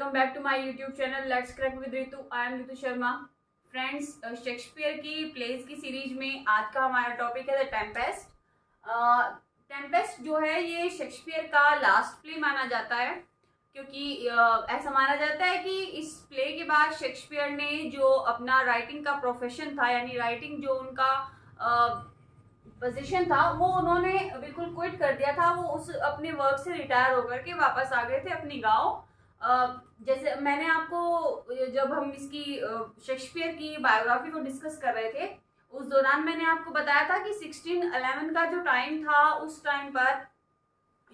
Welcome back to my YouTube channel let's crack with Ritu. I am Ritu Sharma. Friends, Shakespeare की plays की series में आज का हमारा टॉपिक है द टेम्पेस्ट। टेम्पेस्ट जो है ये शेक्सपियर का लास्ट प्ले माना जाता है, क्योंकि ऐसा माना जाता है कि इस प्ले के बाद शेक्सपियर ने जो अपना राइटिंग का प्रोफेशन था, यानी राइटिंग जो उनका पोजीशन था, वो उन्होंने बिल्कुल क्विट कर दिया था। वो उस अपने वर्क से रिटायर होकर के वापस आ गए थे अपने गांव। जैसे मैंने आपको, जब हम इसकी शेक्सपियर की बायोग्राफी को डिस्कस कर रहे थे, उस दौरान मैंने आपको बताया था कि 1611 का जो टाइम था, उस टाइम पर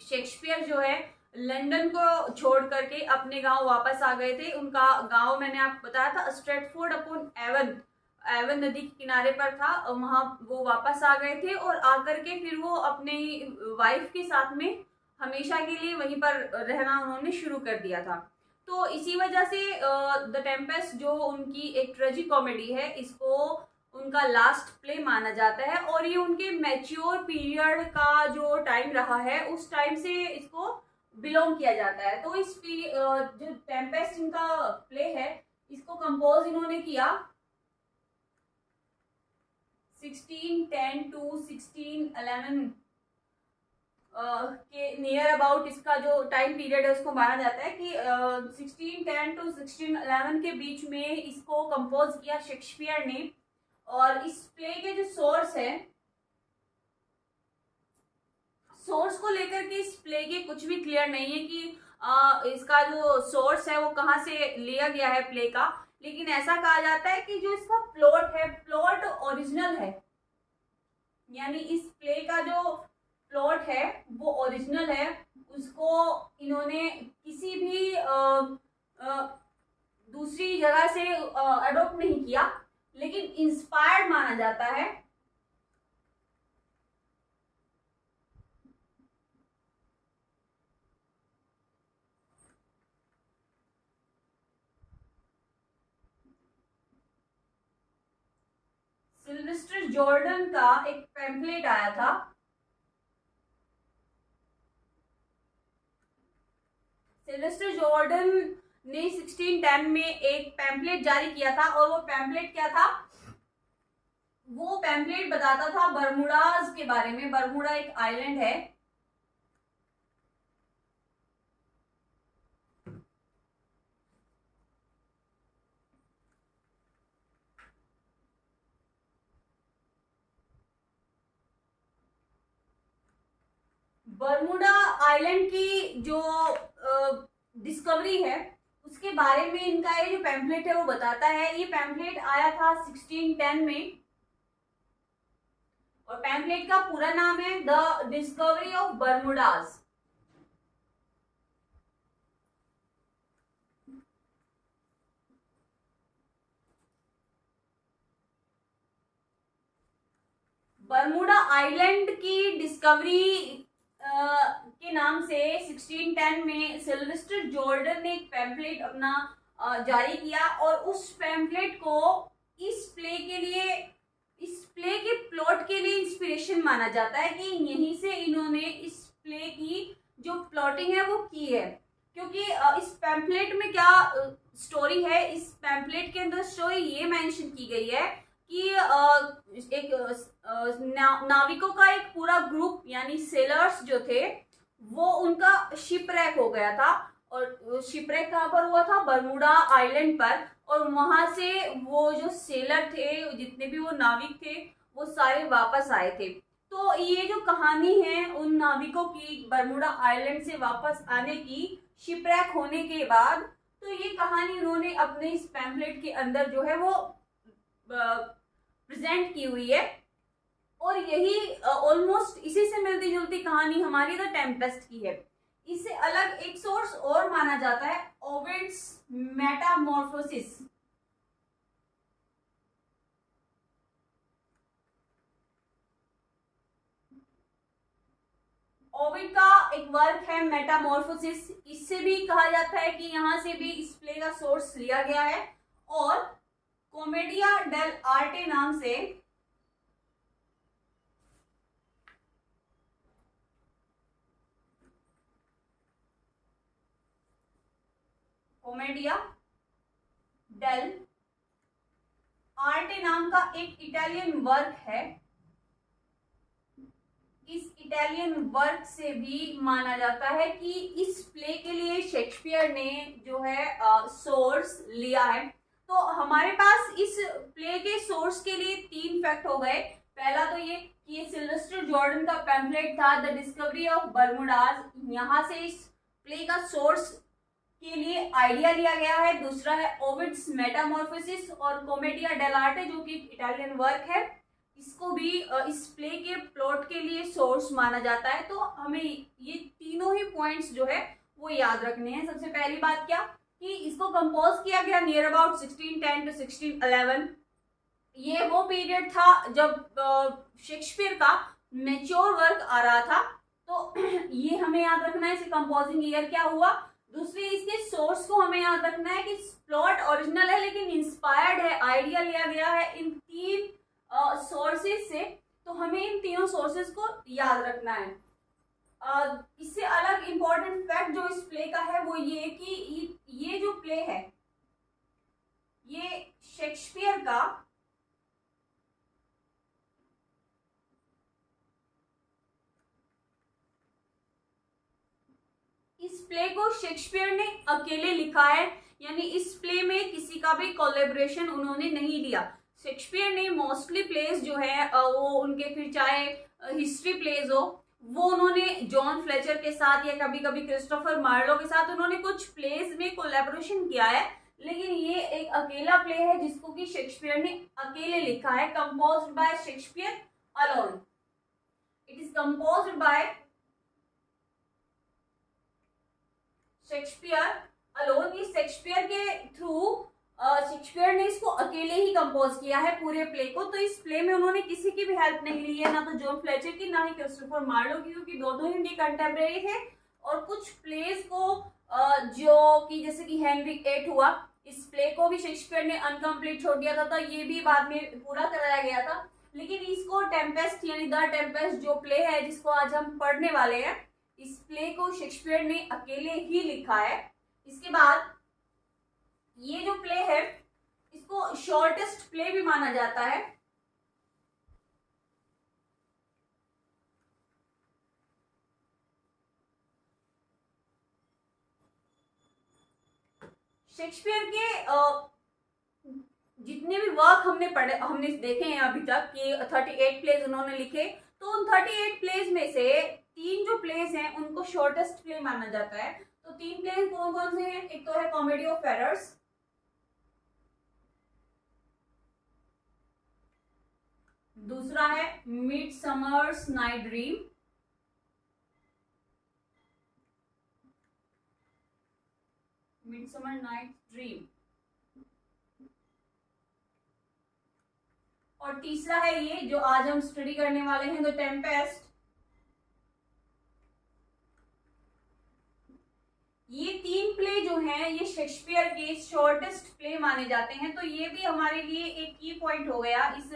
शेक्सपियर जो है लंदन को छोड़ करके अपने गांव वापस आ गए थे। उनका गांव मैंने आपको बताया था स्ट्रेटफोर्ड अपॉन एवन, एवन नदी के किनारे पर था। वहां वो वापस आ गए थे और आकर के फिर वो अपने वाइफ के साथ में हमेशा के लिए वहीं पर रहना उन्होंने शुरू कर दिया था। तो इसी वजह से द टेम्पेस्ट जो उनकी एक ट्रेजी कॉमेडी है, इसको उनका लास्ट प्ले माना जाता है और ये उनके मैच्योर पीरियड का जो टाइम रहा है, उस टाइम से इसको बिलोंग किया जाता है। तो इस जो टेम्पेस्ट इनका प्ले है, इसको कंपोज इन्होंने किया 1610 टू 1611 के नियर अबाउट। इसका जो टाइम पीरियड है उसको माना जाता है कि 1610 टू 1611 के बीच में इसको कंपोज किया शेक्सपियर ने। और इस प्ले के जो सोर्स है, सोर्स को लेकर के इस प्ले के कुछ भी क्लियर नहीं है कि इसका जो सोर्स है वो कहाँ से लिया गया है प्ले का। लेकिन ऐसा कहा जाता है कि जो इसका प्लॉट है, प्लॉट ओरिजिनल है, यानी इस प्ले का जो प्लॉट है वो ओरिजिनल है। उसको इन्होंने किसी भी दूसरी जगह से अडॉप्ट नहीं किया, लेकिन इंस्पायर्ड माना जाता है। सिल्वेस्टर जॉर्डन का एक पैम्फलेट आया था। सिल्वेस्टर जॉर्डन ने 1610 में एक पैम्फलेट जारी किया था, और वो पैम्फलेट क्या था? वो पैम्फलेट बताता था बरमूडाज के बारे में। बरमूडा एक आइलैंड है। बरमूडा आइलैंड की जो डिस्कवरी है, उसके बारे में इनका ये जो पैम्फलेट है वो बताता है। ये पैम्फलेट आया था 1610 में, और पैम्फलेट का पूरा नाम है the discovery of Bermudas. Bermuda island की डिस्कवरी के नाम से 1610 में सिल्वेस्टर जॉर्डन ने एक पैम्फलेट अपना जारी किया, और उस पैम्फलेट को इस प्ले के लिए, इस प्ले के प्लॉट के लिए इंस्पिरेशन माना जाता है कि यहीं से इन्होंने इस प्ले की जो प्लॉटिंग है वो की है। क्योंकि इस पैम्फलेट में क्या स्टोरी है, इस पैम्फलेट के अंदर स्टोरी ये मेंशन की गई है कि एक नाविकों का एक पूरा ग्रुप, यानी सेलर्स जो थे, वो उनका शिपरैक हो गया था। और शिपरैक कहाँ पर हुआ था? बरमूडा आइलैंड पर। और वहां से वो जो सेलर थे, जितने भी वो नाविक थे, वो सारे वापस आए थे। तो ये जो कहानी है उन नाविकों की बरमूडा आइलैंड से वापस आने की, शिपरैक होने के बाद, तो ये कहानी उन्होंने अपने इस पैम्फलेट के अंदर जो है वो प्रेजेंट की हुई है। और यही ऑलमोस्ट इसी से मिलती जुलती कहानी हमारी द टेम्पेस्ट की है। इससे अलग एक सोर्स और माना जाता है, ओविड्स मेटामॉर्फोसिस। ओविड का एक वर्क है मेटामॉर्फोसिस। इससे भी कहा जाता है कि यहां से भी इस प्ले का सोर्स लिया गया है। और कॉमेडिया डेल आर्टे नाम से कॉमेडिया डेल आर्टे नाम का एक इटालियन वर्क है। इस इटालियन वर्क से भी माना जाता है कि इस प्ले के लिए शेक्सपियर ने जो है सोर्स लिया है। तो हमारे पास इस प्ले के सोर्स के लिए 3 फैक्ट हो गए। पहला तो ये सिल्वेस्टर जॉर्डन का पैम्फलेट था द डिस्कवरी ऑफ बर्मुडाज, यहाँ से इस प्ले का सोर्स के लिए आइडिया लिया गया है। दूसरा है ओविड्स मेटामॉर्फोसिस और कॉमेडिया डेलार्टे जो कि इटालियन वर्क है, इसको भी इस प्ले के प्लॉट के लिए सोर्स माना जाता है। तो हमें ये तीनों ही पॉइंट्स जो है वो याद रखने हैं। सबसे पहली बात क्या कि इसको कंपोज किया गया नियर अबाउट 1610 to 1611। ये वो पीरियड था जब शेक्सपियर का मैच्योर वर्क आ रहा था, तो ये हमें याद रखना है। इसे कंपोजिंग ईयर क्या हुआ। दूसरी, इसके सोर्स को हमें याद रखना है कि प्लॉट ओरिजिनल है लेकिन इंस्पायर्ड है, आइडिया लिया गया है इन 3 सोर्सेज से। तो हमें इन तीनों सोर्सेज को याद रखना है। इससे अलग इम्पोर्टेंट फैक्ट जो इस प्ले का है वो ये कि ये जो प्ले है ये शेक्सपियर का इस प्ले को शेक्सपियर ने अकेले लिखा है, यानी इस प्ले में किसी का भी कोलैबोरेशन उन्होंने नहीं लिया। शेक्सपियर ने मोस्टली प्लेस जो है वो उनके फिर चाहे हिस्ट्री प्लेस हो वो उन्होंने जॉन फ्लेचर के साथ या कभी कभी क्रिस्टोफर मार्लो के साथ उन्होंने कुछ प्लेस में कोलैबोरेशन किया है, लेकिन ये एक अकेला प्ले है जिसको कि शेक्सपियर ने अकेले लिखा है। Composed bye Shakespeare alone, it is composed bye Shakespeare alone. इस शेक्सपियर के थ्रू शेक्सपियर ने इसको अकेले ही कंपोज किया है पूरे प्ले को। तो इस प्ले में उन्होंने किसी की भी हेल्प नहीं ली है, ना तो जॉन फ्लेचर की ना ही क्रिस्टोफर मार्लो की, क्योंकि दोनों ही उनके कंटेम्परेरी थे। और कुछ प्लेस को जो कि जैसे कि हेनरी VIII हुआ, इस प्ले को भी शेक्सपियर ने अनकम्प्लीट छोड़ दिया था, तो ये भी बाद में पूरा कराया गया था। लेकिन इसको टेम्पेस्ट यानी द टेम्पेस्ट जो प्ले है जिसको आज हम पढ़ने वाले हैं, इस प्ले को शेक्सपियर ने अकेले ही लिखा है। इसके बाद ये जो प्ले है इसको शॉर्टेस्ट प्ले भी माना जाता है। शेक्सपियर के जितने भी वर्क हमने देखे हैं अभी तक कि 38 प्लेज उन्होंने लिखे, तो उन 38 प्लेज में से 3 जो प्लेज हैं उनको शॉर्टेस्ट प्ले माना जाता है। तो 3 प्लेज कौन कौन से हैं? एक तो है कॉमेडी ऑफ एरर्स, दूसरा है midsummer's night dream, midsummer night dream, और तीसरा है ये जो आज हम स्टडी करने वाले हैं, द टेम्पेस्ट। ये 3 प्ले जो हैं ये शेक्सपियर के शॉर्टेस्ट प्ले माने जाते हैं। तो ये भी हमारे लिए एक की पॉइंट हो गया इस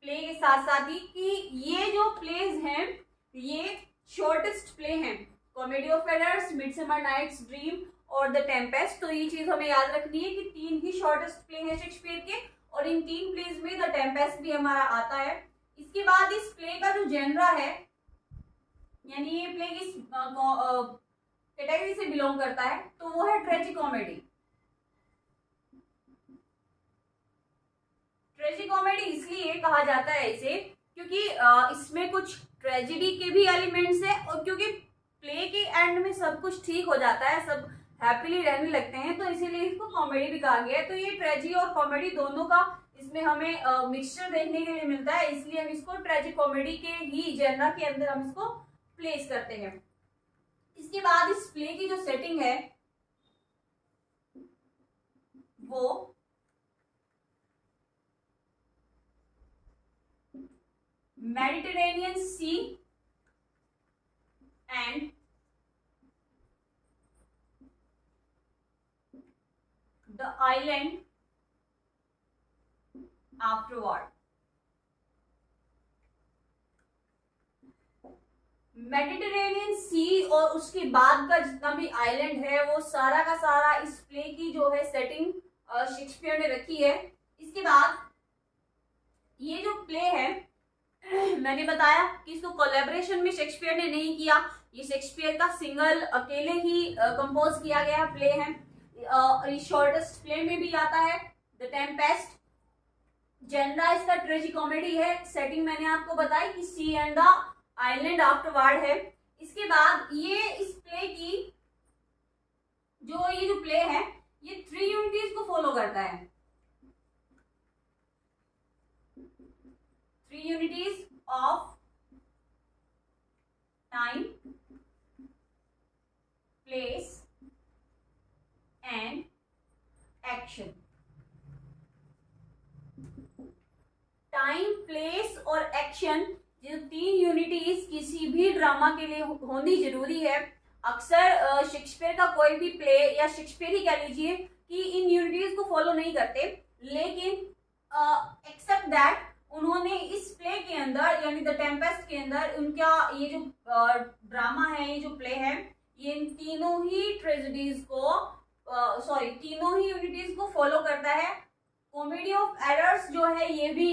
प्ले के साथ साथ ही कि ये जो प्लेज हैं ये शॉर्टेस्ट प्ले हैं, Comedy of Errors, Midsummer Night's Dream और द टेम्पेस्ट। तो ये चीज हमें याद रखनी है कि 3 ही शॉर्टेस्ट प्ले हैं शेक्सपियर के, और इन 3 प्लेज में द टेम्पेस्ट भी हमारा आता है। इसके बाद इस प्ले का जो जेनरा है, यानी ये प्ले किस कैटेगरी से बिलोंग करता है, तो वो है ट्रेजिकॉमेडी। ट्रेजिकॉमेडी इसलिए कहा जाता है इसे क्योंकि इसमें कुछ ट्रेजेडी के भी एलिमेंट्स है, और क्योंकि प्ले के एंड में सब कुछ ठीक हो जाता है, सब हैप्पीली रहने लगते हैं, तो इसीलिए इसको कॉमेडी भी कहा गया है। तो ये ट्रेजी और कॉमेडी दोनों का इसमें हमें मिक्सचर देखने के लिए मिलता है, इसलिए हम इसको ट्रेजिक कॉमेडी के ही जेनरा के अंदर हम इसको प्लेस करते हैं। इसके बाद इस प्ले की जो सेटिंग है वो Mediterranean sea and the island afterward. Mediterranean sea और उसके बाद का जितना भी आइलैंड है वो सारा का सारा इस प्ले की जो है सेटिंग शेक्सपियर ने रखी है। इसके बाद ये जो प्ले है मैंने बताया कि इसको कोलैबोरेशन में शेक्सपियर ने नहीं किया, ये शेक्सपियर का सिंगल अकेले ही कंपोज किया गया प्ले है। शॉर्टेस्ट प्ले में भी आता है द टेम्पेस्ट। जेनरा इसका ट्रेजी कॉमेडी है। सेटिंग मैंने आपको बताई कि सी एंड द आइलैंड आफ्टरवर्ड है। इसके बाद ये इस प्ले की ये जो प्ले है ये 3 यूनिटीज को फॉलो करता है। 3 unities of time, place and action. Time, place और एक्शन, जो 3 यूनिटीज किसी भी ड्रामा के लिए होनी जरूरी है। अक्सर शेक्सपियर का कोई भी प्ले या शेक्सपियर ही कह लीजिए कि इन यूनिटीज को फॉलो नहीं करते, लेकिन एक्सेप्ट दैट उन्होंने इस प्ले के अंदर यानी द टेम्पेस्ट के अंदर उनका ये जो ड्रामा है, ये जो प्ले है, ये इन तीनों ही ट्रेजेडीज को तीनों ही यूनिटीज को फॉलो करता है। कॉमेडी ऑफ एरर्स जो है ये भी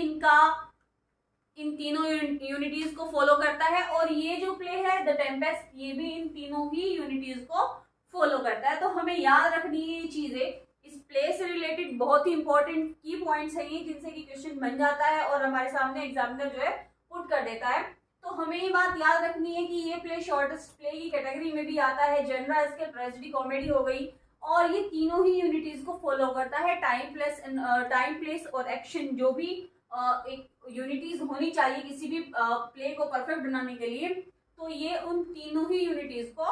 इन तीनों यूनिटीज को फॉलो करता है, और ये जो प्ले है द टेम्पेस्ट ये भी इन तीनों ही यूनिटीज को फॉलो करता है। तो हमें याद रखनी है ये चीजें। इस प्ले से रिलेटेड बहुत ही इंपॉर्टेंट की पॉइंट्स हैं ये, जिनसे कि क्वेश्चन बन जाता है और हमारे सामने एग्जामिनर जो है पुट कर देता है। तो हमें ये बात याद रखनी है कि ये प्ले शॉर्टेस्ट प्ले की कैटेगरी में भी आता है। जनरल इसके ट्रेजेडी कॉमेडी हो गई, और ये तीनों ही यूनिटीज को फॉलो करता है। टाइम, प्लेस और एक्शन जो भी एक यूनिटीज होनी चाहिए किसी भी प्ले को परफेक्ट बनाने के लिए, तो ये उन तीनों ही यूनिटीज को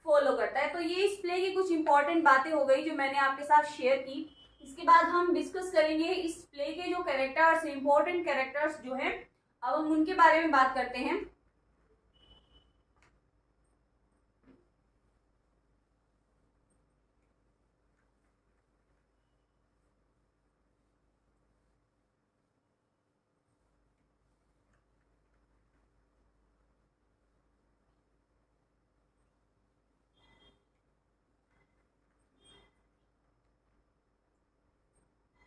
फॉलो करता है। तो ये इस प्ले की कुछ इंपॉर्टेंट बातें हो गई जो मैंने आपके साथ शेयर की। इसके बाद हम डिस्कस करेंगे इस प्ले के जो कैरेक्टर्स, इंपॉर्टेंट कैरेक्टर्स जो हैं, अब हम उनके बारे में बात करते हैं।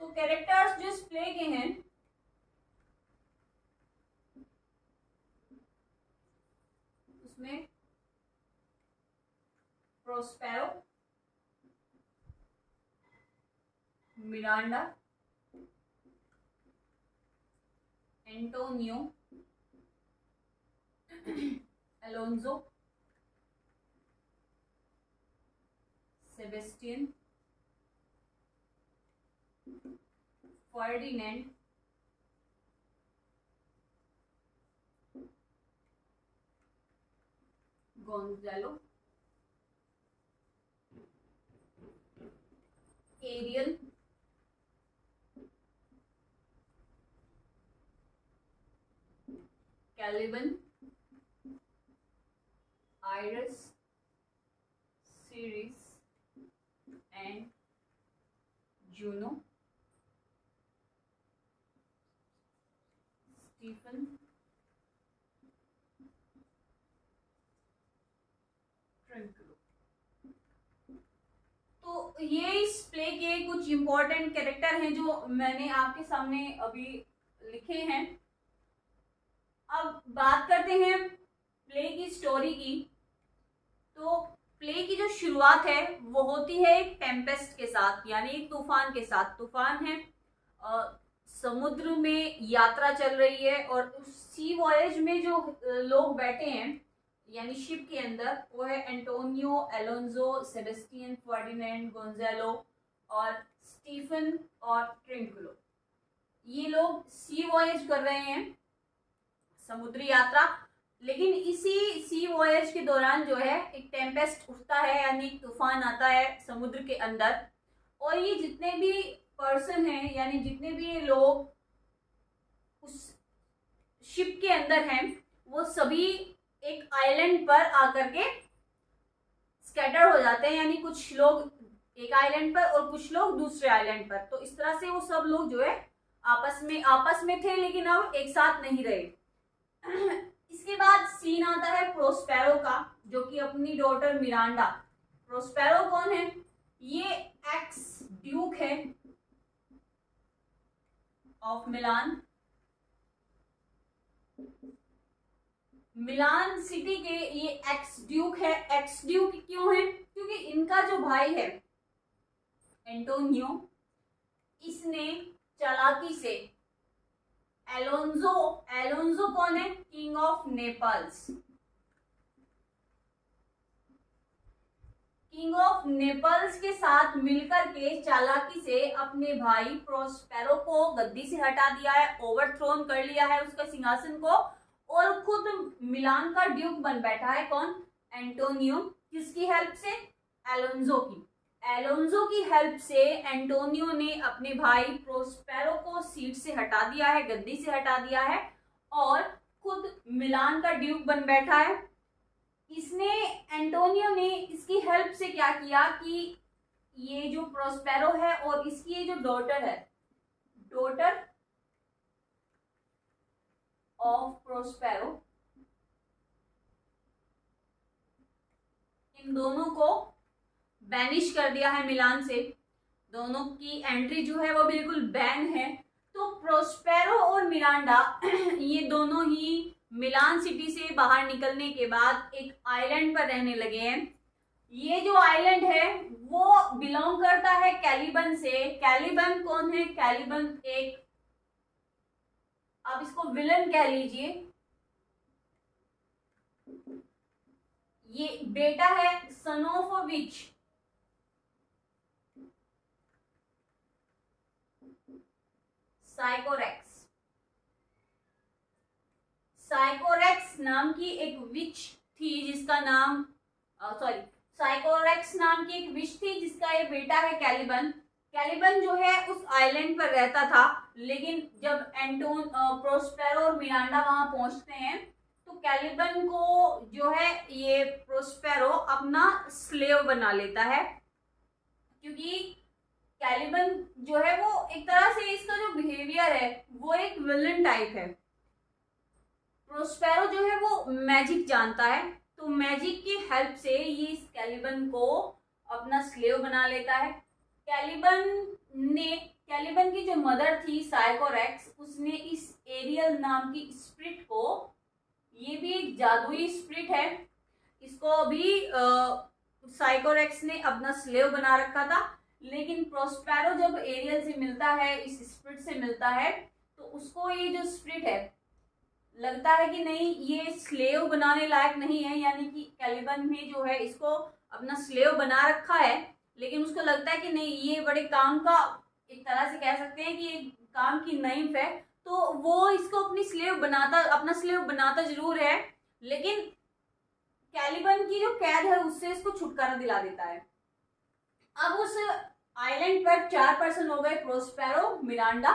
तो कैरेक्टर्स जो इस प्ले के हैं, उसमें Prospero, Miranda, Antonio, Alonso, Sebastian, Ferdinand, Gonzalo, Ariel, Caliban, Iris, Ceres and Juno, Stephano, Trinculo. तो ये इस प्ले के कुछ इंपॉर्टेंट कैरेक्टर हैं जो मैंने आपके सामने अभी लिखे हैं। अब बात करते हैं प्ले की स्टोरी की। तो प्ले की जो शुरुआत है वो होती है एक टेम्पेस्ट के साथ, यानी एक तूफान के साथ। तूफान है, समुद्र में यात्रा चल रही है, और उस सी वॉयज में जो लोग बैठे हैं यानी शिप के अंदर, वो है एंटोनियो, एलोंजो, सेबेस्टियन, फर्डिनेंड, गोंजालो और स्टीफन और ट्रिंकुलो। ये लोग सी वॉयज कर रहे हैं, समुद्री यात्रा। लेकिन इसी सी वॉयज के दौरान जो है एक टेम्पेस्ट उठता है, यानी तूफान आता है समुद्र के अंदर, और ये जितने भी पर्सन हैं यानी जितने भी लोग उस शिप के अंदर हैं वो सभी एक आइलैंड पर आकर के स्कैटर हो जाते हैं, यानी कुछ लोग एक आइलैंड पर और कुछ लोग दूसरे आइलैंड पर। तो इस तरह से वो सब लोग जो है आपस में थे, लेकिन अब एक साथ नहीं रहे। इसके बाद सीन आता है प्रोस्पेरो का, जो कि अपनी डॉटर मिरांडा। प्रोस्पेरो कौन है? ये एक्स ड्यूक है ऑफ मिलान, मिलान सिटी के ये एक्स ड्यूक है। एक्स ड्यूक क्यों है? क्योंकि इनका जो भाई है एंटोनियो, इसने चालाकी से एलोन्जो कौन है? King of Naples, king of Naples के साथ मिलकर के चालाकी से अपने भाई प्रोस्पेरो को गद्दी से हटा दिया है, ओवरथ्रोन कर लिया है उसका सिंहासन को, और खुद मिलान का ड्यूक बन बैठा है। कौन? एंटोनियो। किसकी हेल्प से? एलोन्जो की। एलोन्जो की हेल्प से एंटोनियो ने अपने भाई प्रोस्पेरो को सीट से हटा दिया है, गद्दी से हटा दिया है, और खुद मिलान का ड्यूक बन बैठा है। इसने एंटोनियो ने इसकी हेल्प से क्या किया कि ये जो प्रोस्पेरो है और इसकी ये जो डॉटर है, डॉटर ऑफ प्रोस्पेरो, इन दोनों को बैनिश कर दिया है मिलान से। दोनों की एंट्री जो है वो बिल्कुल बैन है। तो प्रोस्पेरो और मिरांडा ये दोनों ही मिलान सिटी से बाहर निकलने के बाद एक आइलैंड पर रहने लगे हैं। ये जो आइलैंड है वो बिलोंग करता है कैलिबन से। कैलिबन कौन है? कैलिबन एक, आप इसको विलन कह लीजिए, ये बेटा है सन ऑफ विच, साइकोरेक्स। साइकोरेक्स नाम की एक विच थी जिसका नाम साइकोरेक्स नाम की एक विच थी जिसका ये बेटा है कैलिबन। कैलिबन जो है उस आइलैंड पर रहता था, लेकिन जब प्रोस्पेरो और मिरांडा वहां पहुंचते हैं तो कैलिबन को जो है ये प्रोस्पेरो अपना स्लेव बना लेता है, क्योंकि कैलिबन जो है वो एक तरह से इसका जो बिहेवियर है वो एक विलन टाइप है। प्रोस्पेरो जो है वो मैजिक जानता है, तो मैजिक की हेल्प से ये इस कैलिबन को अपना स्लेव बना लेता है। कैलिबन की जो मदर थी साइकोरेक्स, उसने इस एरियल नाम की स्पिरिट को, ये भी एक जादुई स्पिरिट है, इसको भी साइकोरेक्स ने अपना स्लेव बना रखा था। लेकिन प्रोस्पेरो जब एरियल से मिलता है, इस स्पिरिट से मिलता है, तो उसको ये जो स्पिरिट है लगता है कि नहीं ये स्लेव बनाने लायक नहीं है, यानी कि कैलिबन ने जो है इसको अपना स्लेव बना रखा है, लेकिन उसको लगता है कि नहीं ये बड़े काम का, एक तरह से कह सकते हैं कि ये काम की नाइफ है, तो वो इसको अपना स्लेव बनाता जरूर है, लेकिन कैलिबन की जो कैद है उससे इसको छुटकारा दिला देता है। अब उस आइलैंड पर 4 पर्सन हो गए, प्रोस्पेरो, मिरांडा,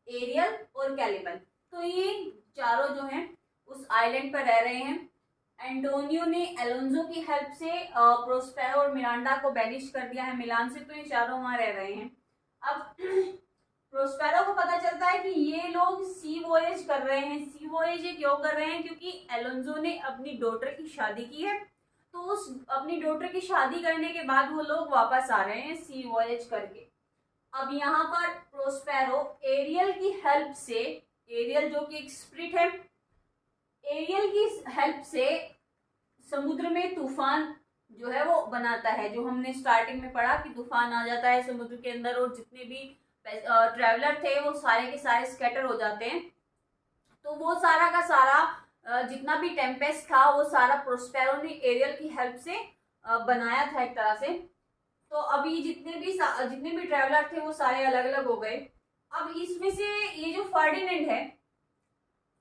एरियल और कैलिबन। तो ये चारों जो हैं उस आइलैंड पर रह रहे हैं। एंटोनियो ने एलोन्जो की हेल्प से प्रोस्पेरो और मिरांडा को बैनिश कर दिया है मिलान से, तो ये चारों वहां रह रहे हैं। अब प्रोस्पेरो को पता चलता है कि ये लोग सी वॉयेज कर रहे हैं। सी वॉयेज ये क्यों कर रहे हैं? क्योंकि एलोन्जो ने अपनी डॉटर की शादी की है, तो उस अपनी डॉटर की शादी करने के बाद वो लोग वापस आ रहे हैं सी वॉयेज करके। अब यहाँ पर प्रोस्पेरो एरियल की हेल्प से, एरियल जो कि एक स्पिरिट है, एरियल की हेल्प से समुद्र में तूफान जो है वो बनाता है। जो हमने स्टार्टिंग में पढ़ा कि तूफान आ जाता है समुद्र के अंदर और जितने भी ट्रैवलर थे वो सारे के सारे स्कैटर हो जाते हैं। तो वो सारा का सारा जितना भी टेम्पेस्ट था वो सारा प्रोस्पेरो ने एरियल की हेल्प से बनाया था एक तरह से। तो अभी जितने भी ट्रैवलर थे वो सारे अलग अलग हो गए। अब इसमें से ये जो फर्डिनेंड है,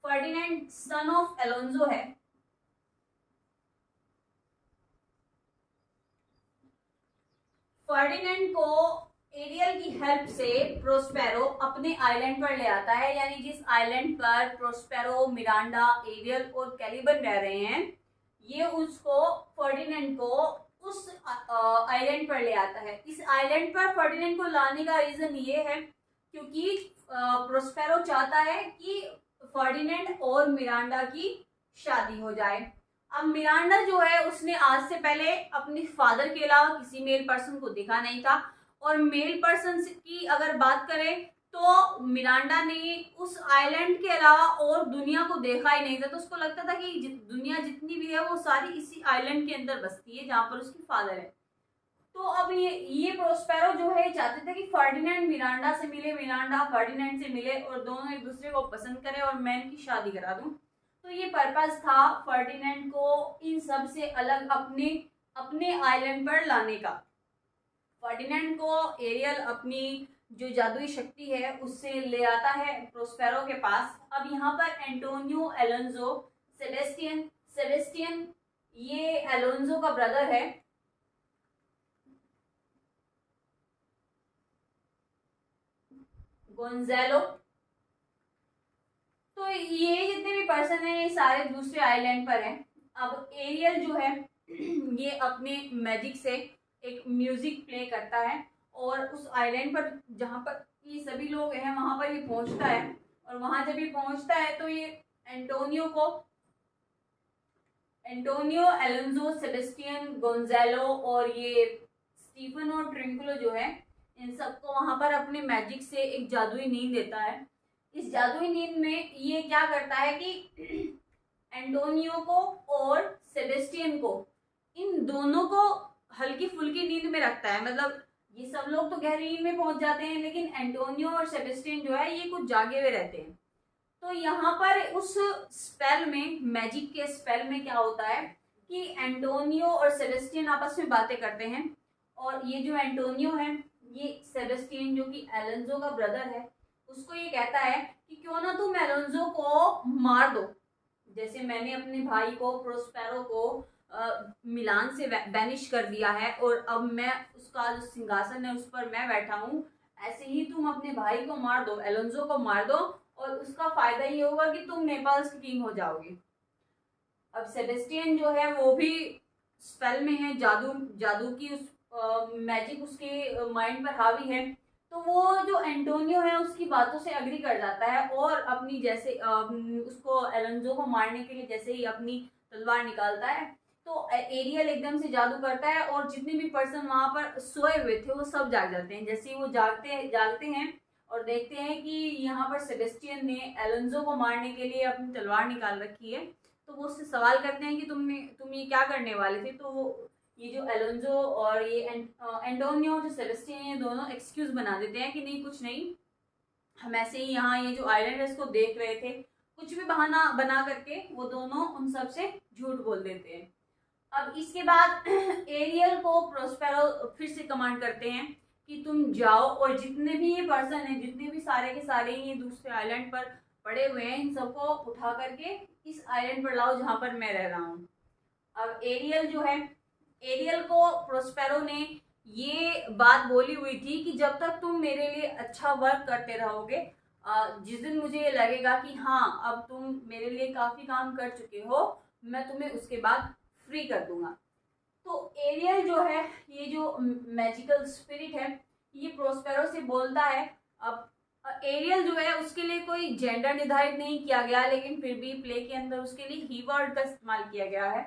फर्डिनेंड सन ऑफ एलोन्जो है, फर्डिनेंड को एरियल की हेल्प से प्रोस्पेरो अपने आइलैंड पर ले आता है। यानी जिस आइलैंड पर प्रोस्पेरो, मिरांडा, एरियल और कैलिबन रह रहे हैं, ये उसको फर्डिनेंड को उस आइलैंड पर ले आता है। इस आइलैंड पर फर्डिनेंड को लाने का रीजन ये है क्योंकि प्रोस्पेरो चाहता है कि फर्डिनेंड और मिरांडा की शादी हो जाए। अब मिरांडा जो है उसने आज से पहले अपने फादर के अलावा किसी मेल पर्सन को देखा नहीं था, और मेल पर्सन की अगर बात करें तो मिरांडा ने उस आइलैंड के अलावा और दुनिया को देखा ही नहीं था। तो उसको लगता था कि दुनिया जितनी भी है वो सारी इसी आइलैंड के अंदर बसती है जहाँ पर उसकी फादर है। तो अब ये प्रोस्पेरो जो है चाहते थे कि फर्डिनेंड मिरांडा से मिले, मिरांडा फर्डिनेंड से मिले और दोनों एक दूसरे को पसंद करें और मैं इनकी शादी करा दूं। तो ये पर्पस था फर्डिनेंड को इन सब से अलग अपने अपने आइलैंड पर लाने का। फर्डिनेंड को एरियल अपनी जो जादुई शक्ति है उससे ले आता है प्रोस्पेरो के पास। अब यहाँ पर एंटोनियो एलोंजो सेबेस्टियन सेबेस्टियन ये एलोंजो का ब्रदर है। गोंजालो, तो ये जितने भी पर्सन है ये सारे दूसरे आइलैंड पर हैं। अब एरियल जो है ये अपने मैजिक से एक म्यूजिक प्ले करता है और उस आइलैंड पर जहाँ पर ये सभी लोग हैं वहां पर ये पहुंचता है। और वहां जब ये पहुंचता है तो ये एंटोनियो एलोंजो सेबेस्टियन गोंजालो और ये स्टीफन और ट्रिंकुलो जो है इन सबको वहां पर अपने मैजिक से एक जादुई नींद देता है। इस जादुई नींद में ये क्या करता है कि एंटोनियो को और सेबेस्टियन को, इन दोनों को हल्की फुल्की नींद में रखता है। मतलब ये सब लोग तो गहरी नींद में पहुंच जाते हैं लेकिन एंटोनियो और सेबेस्टियन जो है ये कुछ जागे हुए रहते हैं। तो यहाँ पर उस स्पेल में, मैजिक के स्पेल में क्या होता है कि एंटोनियो और सेबेस्टियन आपस में बातें करते हैं और ये जो एंटोनियो है ये सेबेस्टियन जो कि एलोंजो का ब्रदर है उसको ये कहता है कि क्यों ना तुम एलोंजो को मार दो, जैसे मैंने अपने भाई को प्रोस्पेरो को मिलान से बैनिश कर दिया है और अब मैं उसका जो सिंहासन है उस पर मैं बैठा हूँ, ऐसे ही तुम अपने भाई को मार दो, एलोंजो को मार दो और उसका फायदा ये होगा कि तुम नेपाल्स के किंग हो जाओगे। अब सेबेस्टियन जो है वो भी स्पेल में है, जादू की उस मैजिक उसके माइंड पर हावी है। तो वो जो एंटोनियो है उसकी बातों से अग्री कर जाता है और अपनी जैसे उसको एलोंजो को मारने के लिए जैसे ही अपनी तलवार निकालता है तो एरियल एकदम से जादू करता है और जितने भी पर्सन वहां पर सोए हुए थे वो सब जाग जाते हैं। जैसे ही वो जागते हैं और देखते हैं कि यहाँ पर सेबेस्टियन ने एलोंजो को मारने के लिए अपनी तलवार निकाल रखी है, तो वो उससे सवाल करते हैं कि तुम ये क्या करने वाले थे। तो ये जो एलोंजो और ये एंटोनियो जो सेबेस्टियन ये दोनों एक्सक्यूज बना देते हैं कि नहीं कुछ नहीं, हम ऐसे ही यहाँ ये जो आइलैंड है इसको देख रहे थे, कुछ भी बहाना बना करके वो दोनों उन सब से झूठ बोल देते हैं। अब इसके बाद एरियल को प्रोस्पेरो फिर से कमांड करते हैं कि तुम जाओ और जितने भी ये पर्सन है, जितने भी सारे के सारे ये दूसरे आइलैंड पर पड़े हुए हैं, इन सबको उठा करके इस आइलैंड पर लाओ जहां पर मैं रह रहा हूँ। अब एरियल जो है, एरियल को प्रोस्पेरो ने ये बात बोली हुई थी कि जब तक तुम मेरे लिए अच्छा वर्क करते रहोगे, जिस दिन मुझे ये लगेगा कि हाँ अब तुम मेरे लिए काफी काम कर चुके हो, मैं तुम्हें उसके बाद फ्री कर दूंगा। तो एरियल जो है, ये जो मैजिकल स्पिरिट है, ये प्रोस्पेरो से बोलता है। अब एरियल जो है उसके लिए कोई जेंडर निर्धारित नहीं किया गया, लेकिन फिर भी प्ले के अंदर उसके लिए ही वर्ड का इस्तेमाल किया गया है।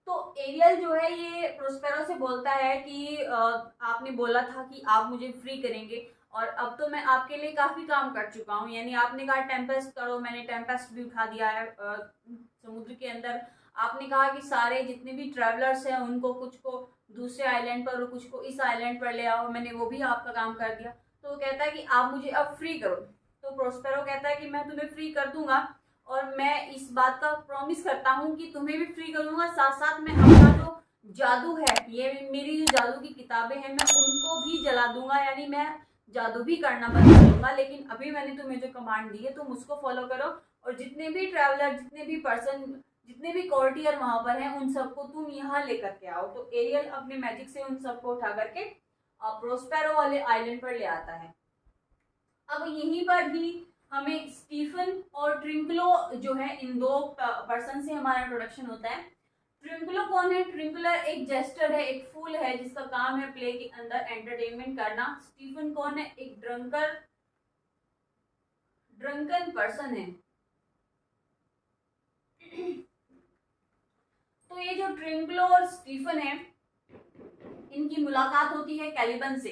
तो एरियल जो है ये प्रोस्पेरो से बोलता है कि आपने बोला था कि आप मुझे फ्री करेंगे और अब तो मैं आपके लिए काफी काम कर चुका हूँ। यानी आपने कहा टेम्पेस्ट करो, मैंने टेम्पेस्ट भी उठा दिया है समुद्र के अंदर। आपने कहा कि सारे जितने भी ट्रैवलर्स हैं उनको कुछ को दूसरे आइलैंड पर और कुछ को इस आइलैंड पर ले आओ, मैंने वो भी आपका काम कर दिया। तो वो कहता है कि आप मुझे अब फ्री करो। तो प्रोस्पेरो कहता है कि मैं तुम्हें फ्री कर दूंगा और मैं इस बात का प्रॉमिस करता हूँ कि तुम्हें भी फ्री करूंगा, साथ साथ मैं अपना जो जादू है, ये मेरी जो जादू की किताबें हैं, मैं उनको भी जला दूंगा। यानी मैं जादू भी करना बंद कर दूंगा, लेकिन अभी मैंने तुम्हें जो कमांड दी है तुम उसको फॉलो करो और जितने भी ट्रैवलर, जितने भी पर्सन, जितने भी कोर्टियर वहां पर हैं उन सबको तुम यहाँ लेकर के आओ। तो एरियल अपने मैजिक से उन सबको उठा करके प्रोस्पेरो वाले आइलैंड पर ले आता है। अब यहीं पर ही हमें स्टीफन और ट्रिंकलो जो है, इन दो पर्सन से हमारा इंट्रोडक्शन होता है। ट्रिंकलो कौन है? ट्रिंकुलर एक जेस्टर है, एक फूल है जिसका काम है प्ले के अंदर एंटरटेनमेंट करना। स्टीफन कौन है? एक ड्रंकन पर्सन है। तो ये जो ट्रिंकलो और स्टीफन है, इनकी मुलाकात होती है कैलिबन से।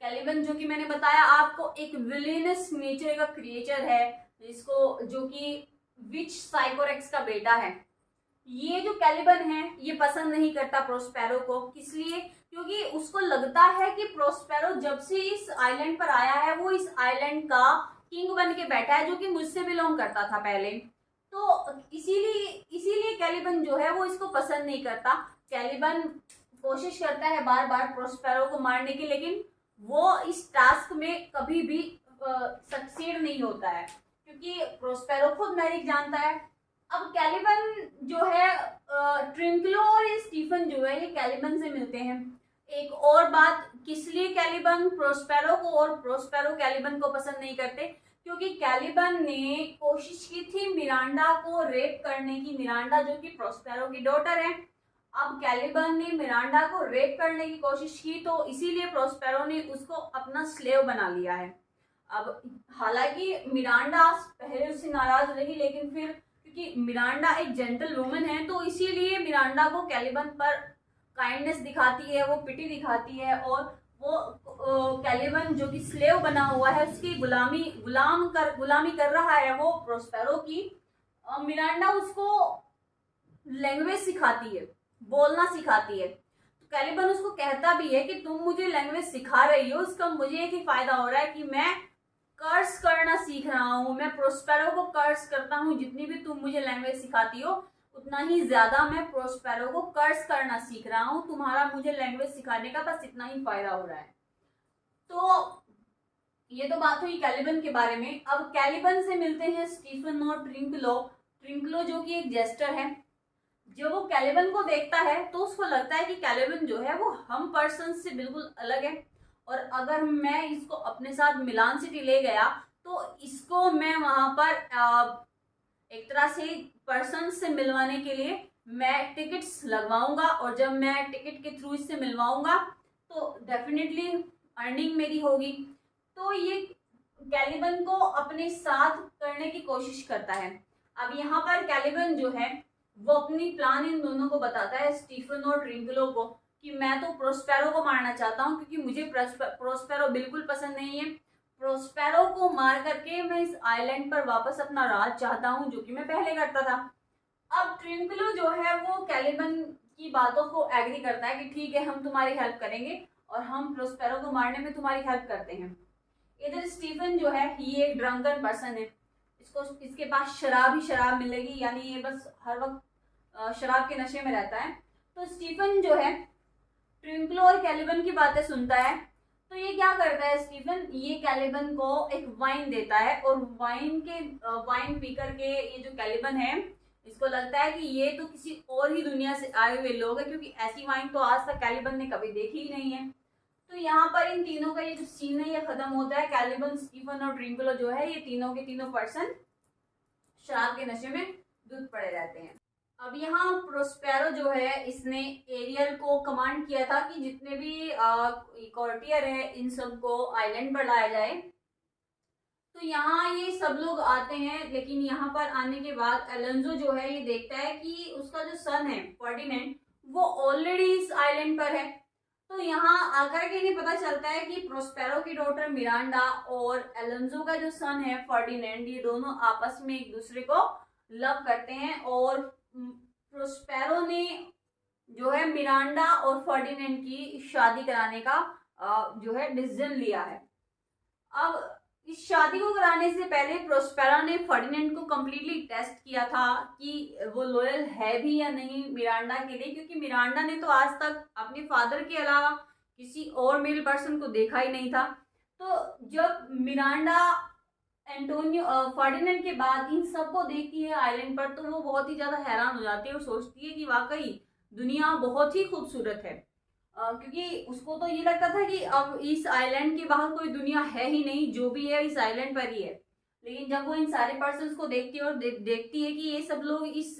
कैलिबन जो कि मैंने बताया आपको एक विलेनस नेचर का क्रिएचर है, जिसको जो कि विच साइकोरेक्स का बेटा है। ये जो कैलिबन है ये पसंद नहीं करता प्रोस्पेरो को, किस लिए? क्योंकि उसको लगता है कि प्रोस्पेरो जब से इस आइलैंड पर आया है वो इस आइलैंड का किंग बन के बैठा है, जो कि मुझसे बिलोंग करता था पहले। तो इसीलिए कैलिबन जो है वो इसको पसंद नहीं करता। कैलिबन कोशिश करता है बार बार प्रोस्पेरो को मारने की, लेकिन वो इस टास्क में कभी भी सक्सीड नहीं होता है, क्योंकि प्रोस्पेरो खुद मैरिक जानता है। अब कैलिबन जो है ट्रिंकलो और ये स्टीफन जो है ये कैलिबन से मिलते हैं। एक और बात, किस लिए कैलिबन प्रोस्पेरो को और प्रोस्पेरो कैलिबन को पसंद नहीं करते? क्योंकि कैलिबन ने कोशिश की थी मिरांडा को रेप करने की, मिरांडा जो कि प्रोस्पेरो की डॉटर है। अब कैलिबन ने मिरांडा को रेप करने की कोशिश की, तो इसीलिए प्रोस्पेरो ने उसको अपना स्लेव बना लिया है। अब हालांकि मिरांडा पहले उससे नाराज रही, लेकिन फिर क्योंकि मिरांडा एक जेंटल वुमन है तो इसीलिए मिरांडा को कैलिबन पर काइंडनेस दिखाती है, वो पिटी दिखाती है, और वो कैलिबन जो कि स्लेव बना हुआ है उसकी गुलामी कर रहा है वो प्रोस्पेरो की। मिरांडा उसको लैंग्वेज सिखाती है, बोलना सिखाती है। तो कैलिबन उसको कहता भी है कि तुम मुझे लैंग्वेज सिखा रही हो, उसका मुझे एक ही फायदा हो रहा है कि मैं कर्स करना सीख रहा हूँ, मैं प्रोस्पेरो को कर्स करता हूँ। जितनी भी तुम मुझे लैंग्वेज सिखाती हो उतना ही ज्यादा मैं प्रोस्पेरो को कर्स करना सीख रहा हूँ, तुम्हारा मुझे लैंग्वेज सिखाने का बस इतना ही फायदा हो रहा है। तो ये तो बात हुई कैलिबन के बारे में। अब कैलिबन से मिलते हैं स्टीफन और ट्रिंकलो। ट्रिंकलो जो कि एक जेस्टर है, जब वो कैलिबन को देखता है तो उसको लगता है कि कैलिबन जो है वो हम पर्सन से बिल्कुल अलग है, और अगर मैं इसको अपने साथ मिलान सिटी ले गया तो इसको मैं वहां पर एक तरह से पर्सन से मिलवाने के लिए मैं टिकट्स लगवाऊंगा, और जब मैं टिकट के थ्रू इससे मिलवाऊंगा तो डेफिनेटली अर्निंग मेरी होगी। तो ये कैलिबन को अपने साथ करने की कोशिश करता है। अब यहाँ पर कैलिबन जो है वो अपनी प्लान इन दोनों को बताता है, स्टीफन और ट्रिंकलो को, कि मैं तो प्रोस्पेरो को मारना चाहता हूँ क्योंकि मुझे प्रोस्पेरो बिल्कुल पसंद नहीं है। प्रोस्पेरो को मार करके मैं इस आइलैंड पर वापस अपना राज चाहता हूँ, जो कि मैं पहले करता था। अब ट्रिंकलो जो है वो कैलिबन की बातों को एग्री करता है कि ठीक है, हम तुम्हारी हेल्प करेंगे और हम प्रोस्पेरो को मारने में तुम्हारी हेल्प करते हैं। इधर स्टीफन जो है ये एक ड्रंकन पर्सन है, इसके पास शराब ही शराब मिलेगी, यानी ये बस हर वक्त शराब के नशे में रहता है। तो स्टीफन जो है ट्रिंकलो और कैलिबन की बातें सुनता है, तो ये क्या करता है स्टीफन, ये कैलिबन को एक वाइन देता है, और वाइन पी करके ये जो कैलिबन है इसको लगता है कि ये तो किसी और ही दुनिया से आए हुए लोग हैं, क्योंकि ऐसी वाइन तो आज तक कैलिबन ने कभी देखी ही नहीं है। तो यहाँ पर इन तीनों का ये जो सीन है ये खत्म होता है। कैलिबन, स्टीफन और ट्रिंकलो जो है ये तीनों के तीनों पर्सन शराब के नशे में धुत पड़े रहते हैं। अब यहाँ प्रोस्पेरो जो है इसने एरियल को कमांड किया था कि जितने भी कॉर्टियर है इन सबको आइलैंड पर लाया जाए। तो यहाँ ये सब लोग आते हैं, लेकिन यहाँ पर आने के बाद एलोंजो जो है ये देखता है कि उसका जो सन है फर्डिनेंड वो ऑलरेडी इस आइलैंड पर है। तो यहाँ आकर के इन्हें पता चलता है कि प्रोस्पेरो की डॉटर मिरांडा और एलोंजो का जो सन है फर्डिनेंड, ये दोनों आपस में एक दूसरे को लव करते हैं, और प्रोस्पेरो ने जो है मिरांडा और फर्डिनेंड की शादी कराने का जो है डिसीजन लिया है। अब इस शादी को कराने से पहले प्रोस्पेरो ने फर्डिनेंड को कम्प्लीटली टेस्ट किया था कि वो लॉयल है भी या नहीं मिरांडा के लिए, क्योंकि मिरांडा ने तो आज तक अपने फादर के अलावा किसी और मेल पर्सन को देखा ही नहीं था। तो जब मिरांडा एंटोनियो फर्डिनेंड के बाद इन सबको देखती है आइलैंड पर, तो वो बहुत ही ज्यादा हैरान हो जाती है और सोचती है कि वाकई दुनिया बहुत ही खूबसूरत है, क्योंकि उसको तो ये लगता था कि अब इस आइलैंड के बाहर कोई दुनिया है ही नहीं, जो भी है इस आइलैंड पर ही है। लेकिन जब वो इन सारे पर्सन्स को देखती है और देखती है कि ये सब लोग इस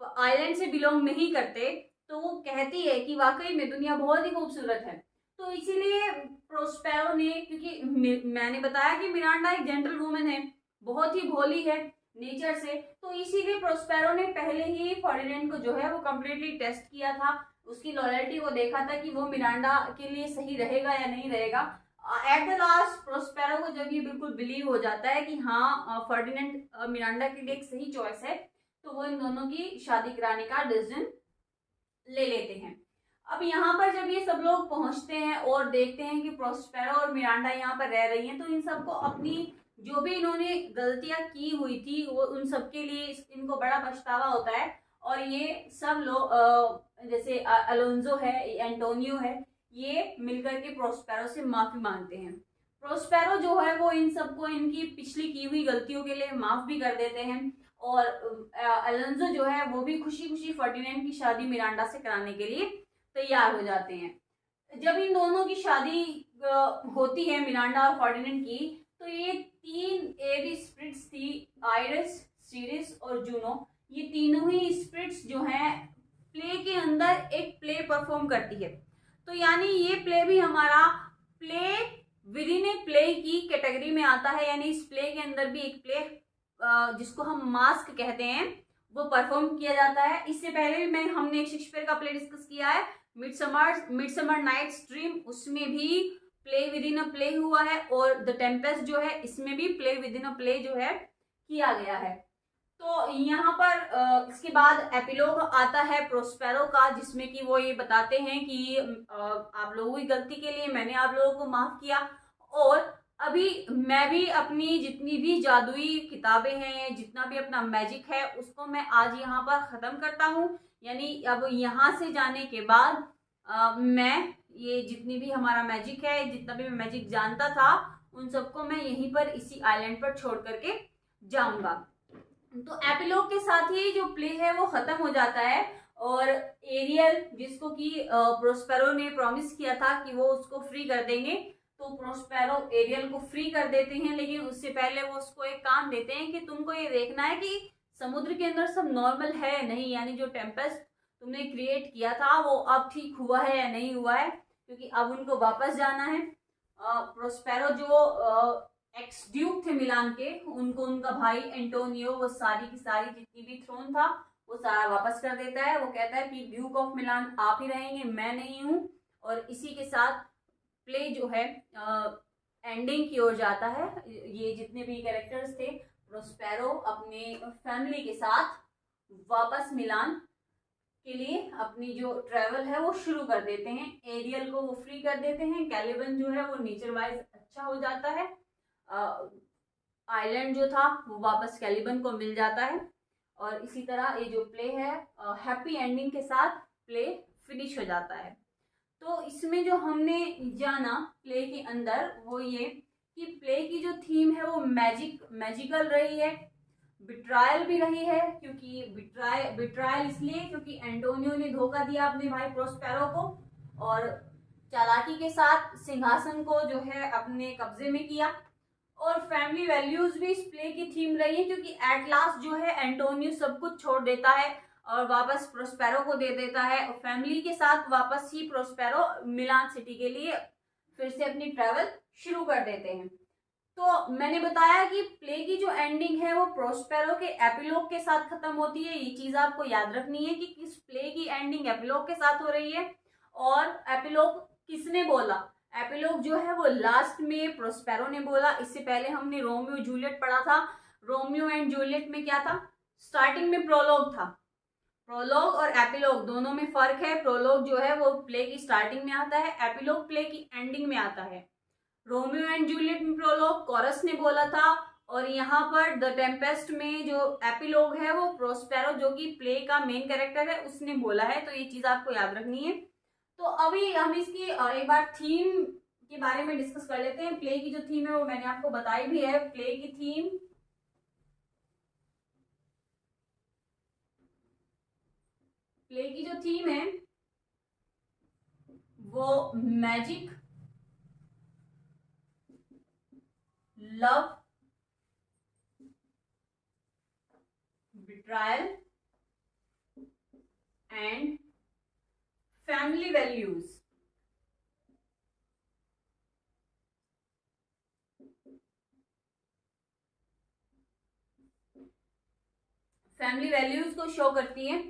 आइलैंड से बिलोंग नहीं करते, तो वो कहती है कि वाकई में दुनिया बहुत ही खूबसूरत है। तो इसीलिए प्रोस्पेरो ने, क्योंकि मैंने बताया कि मिरांडा एक जेंटल वुमन है, बहुत ही भोली है, नेचर से। तो इसीलिए प्रोस्पेरो ने पहले ही फर्डिनेंड को जो है वो कम्प्लीटली टेस्ट किया था, उसकी लॉयल्टी को देखा था कि वो मिरांडा के लिए सही रहेगा या नहीं रहेगा। एट द लास्ट प्रोस्पेरो को जब ये बिल्कुल बिलीव हो जाता है कि हाँ फर्डिनेंड मिरांडा के लिए एक सही चॉइस है, तो वो इन दोनों की शादी कराने का डिसीजन ले लेते हैं। अब यहाँ पर जब ये सब लोग पहुंचते हैं और देखते हैं कि प्रोस्पेरो और मिरांडा यहाँ पर रह रही हैं, तो इन सबको अपनी जो भी इन्होंने गलतियां की हुई थी वो उन सबके लिए इनको बड़ा पछतावा होता है। और ये सब लोग जैसे अलोंजो है, एंटोनियो है, ये मिलकर के प्रोस्पेरो से माफी मांगते हैं। प्रोस्पेरो जो है वो इन सबको इनकी पिछली की हुई गलतियों के लिए माफ भी कर देते हैं। और अलोंजो जो है वो भी खुशी खुशी फर्डिनेंड की शादी मिरांडा से कराने के लिए तैयार हो जाते हैं। जब इन दोनों की शादी होती है मिरांडा और फर्डिनेंड की, तो ये 3 एरी स्पिरिट्स थी, आइरिस, सिरिस और जूनो, ये तीनों ही स्पिरिट्स जो हैं प्ले के अंदर एक प्ले परफॉर्म करती है। तो यानी ये प्ले भी हमारा play within a play की कैटेगरी में आता है, यानी इस प्ले के अंदर भी एक प्ले जिसको हम मास्क कहते हैं वो परफॉर्म किया जाता है। इससे पहले भी हमने एक शेक्सपियर का प्ले डिस्कस किया है, मिडसमर नाइट्स ड्रीम, उसमें भी play with in a play हुआ है, और द टेम्पेस्ट जो है इसमें भी play with in a play जो है किया गया है। तो यहाँ पर इसके बाद एपिलोग आता है प्रोस्पेरो का, जिसमें कि वो ये बताते हैं कि आप लोगों की गलती के लिए मैंने आप लोगों को माफ किया, और अभी मैं भी अपनी जितनी भी जादुई किताबें हैं, जितना भी अपना मैजिक है, उसको मैं आज यहाँ पर ख़त्म करता हूँ। यानी अब यहाँ से जाने के बाद मैं ये जितनी भी हमारा मैजिक है, जितना भी मैं मैजिक जानता था, उन सबको मैं यहीं पर इसी आइलैंड पर छोड़ करके जाऊंगा। तो एपिलोग के साथ ही जो प्ले है वो खत्म हो जाता है, और एरियल जिसको कि प्रोस्पेरो ने प्रॉमिस किया था कि वो उसको फ्री कर देंगे, तो प्रोस्पेरो एरियल को फ्री कर देते हैं। लेकिन उससे पहले वो उसको एक काम देते हैं कि तुमको ये देखना है कि समुद्र के अंदर सब नॉर्मल है नहीं, यानी जो टेम्पेस्ट तुमने क्रिएट किया था वो अब ठीक हुआ है या नहीं हुआ है, क्योंकि अब उनको वापस जाना है। प्रोस्पेरो जो एक्स ड्यूक थे मिलान के, उनको उनका भाई एंटोनियो वो सारी की सारी जितनी भी थ्रोन था वो सारा वापस कर देता है। वो कहता है कि ड्यूक ऑफ मिलान आप ही रहेंगे, मैं नहीं हूँ। और इसी के साथ प्ले जो है एंडिंग की ओर जाता है। ये जितने भी कैरेक्टर्स थे, प्रोस्पेरो अपने फैमिली के साथ वापस मिलान के लिए अपनी जो ट्रेवल है वो शुरू कर देते हैं। एरियल को वो फ्री कर देते हैं, कैलिबन जो है वो नेचर वाइज अच्छा हो जाता है, आइलैंड जो था वो वापस कैलिबन को मिल जाता है, और इसी तरह ये जो प्ले है हैप्पी एंडिंग के साथ प्ले फिनिश हो जाता है। तो इसमें जो हमने जाना प्ले के अंदर वो ये कि प्ले की जो थीम है वो मैजिकल रही है, बिट्रायल भी रही है। क्योंकि बिट्रायल इसलिए क्योंकि एंटोनियो ने धोखा दिया अपने भाई प्रोस्पेरो को, और चालाकी के साथ सिंहासन को जो है अपने कब्जे में किया। और फैमिली वैल्यूज भी इस प्ले की थीम रही है, क्योंकि एट लास्ट जो है एंटोनियो सब कुछ छोड़ देता है और वापस प्रोस्पेरो को दे देता है, और फैमिली के साथ वापस ही प्रोस्पेरो मिलान सिटी के लिए फिर से अपनी ट्रैवल शुरू कर देते हैं। तो मैंने बताया कि प्ले की जो एंडिंग है वो प्रोस्पेरो के एपिलोग के साथ खत्म होती है। ये चीज आपको याद रखनी है कि किस प्ले की एंडिंग एपिलोग के साथ हो रही है, और एपिलोग किसने बोला। एपिलोग जो है वो लास्ट में प्रोस्पेरो ने बोला। इससे पहले हमने रोमियो जूलियट पढ़ा था, रोमियो एंड जूलियट में क्या था, स्टार्टिंग में प्रोलॉग था। प्रोलॉग और एपिलोग दोनों में फर्क है। प्रोलॉग जो है वो प्ले की स्टार्टिंग में आता है, एपिलोग प्ले की एंडिंग में आता है। रोमियो एंड जूलियट में प्रोलॉग कोरस ने बोला था, और यहाँ पर द टेम्पेस्ट में जो एपिलोग है वो प्रोस्पेरो जो कि प्ले का मेन कैरेक्टर है उसने बोला है। तो ये चीज आपको याद रखनी है। तो अभी हम इसकी एक बार थीम के बारे में डिस्कस कर लेते हैं। प्ले की जो थीम है वो मैंने आपको बताई भी है। प्ले की थीम है वो magic, love, betrayal and family values. Family values को शो करती है।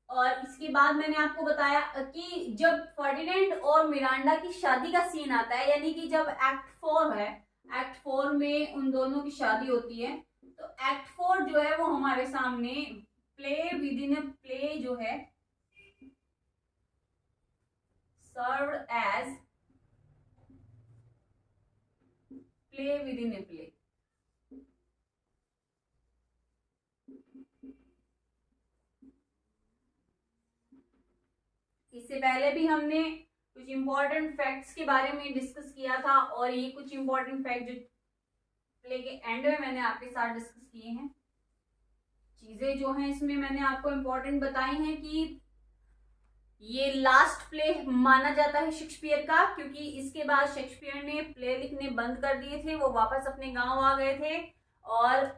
और इसके बाद मैंने आपको बताया कि जब फर्डिनेंड और मिरांडा की शादी का सीन आता है, यानी कि जब एक्ट 4 है, एक्ट 4 में उन दोनों की शादी होती है, तो एक्ट 4 जो है वो हमारे सामने play within a play जो है serve as play within a play. इससे पहले भी हमने कुछ इंपॉर्टेंट फैक्ट्स के बारे में डिस्कस किया था, और ये कुछ इंपॉर्टेंट फैक्ट जो प्ले के एंड में मैंने आपके साथ डिस्कस किए हैं। चीजें जो हैं इसमें मैंने आपको इंपॉर्टेंट बताई हैं कि ये लास्ट प्ले माना जाता है शेक्सपियर का, क्योंकि इसके बाद शेक्सपियर ने प्ले लिखने बंद कर दिए थे, वो वापस अपने गांव आ गए थे, और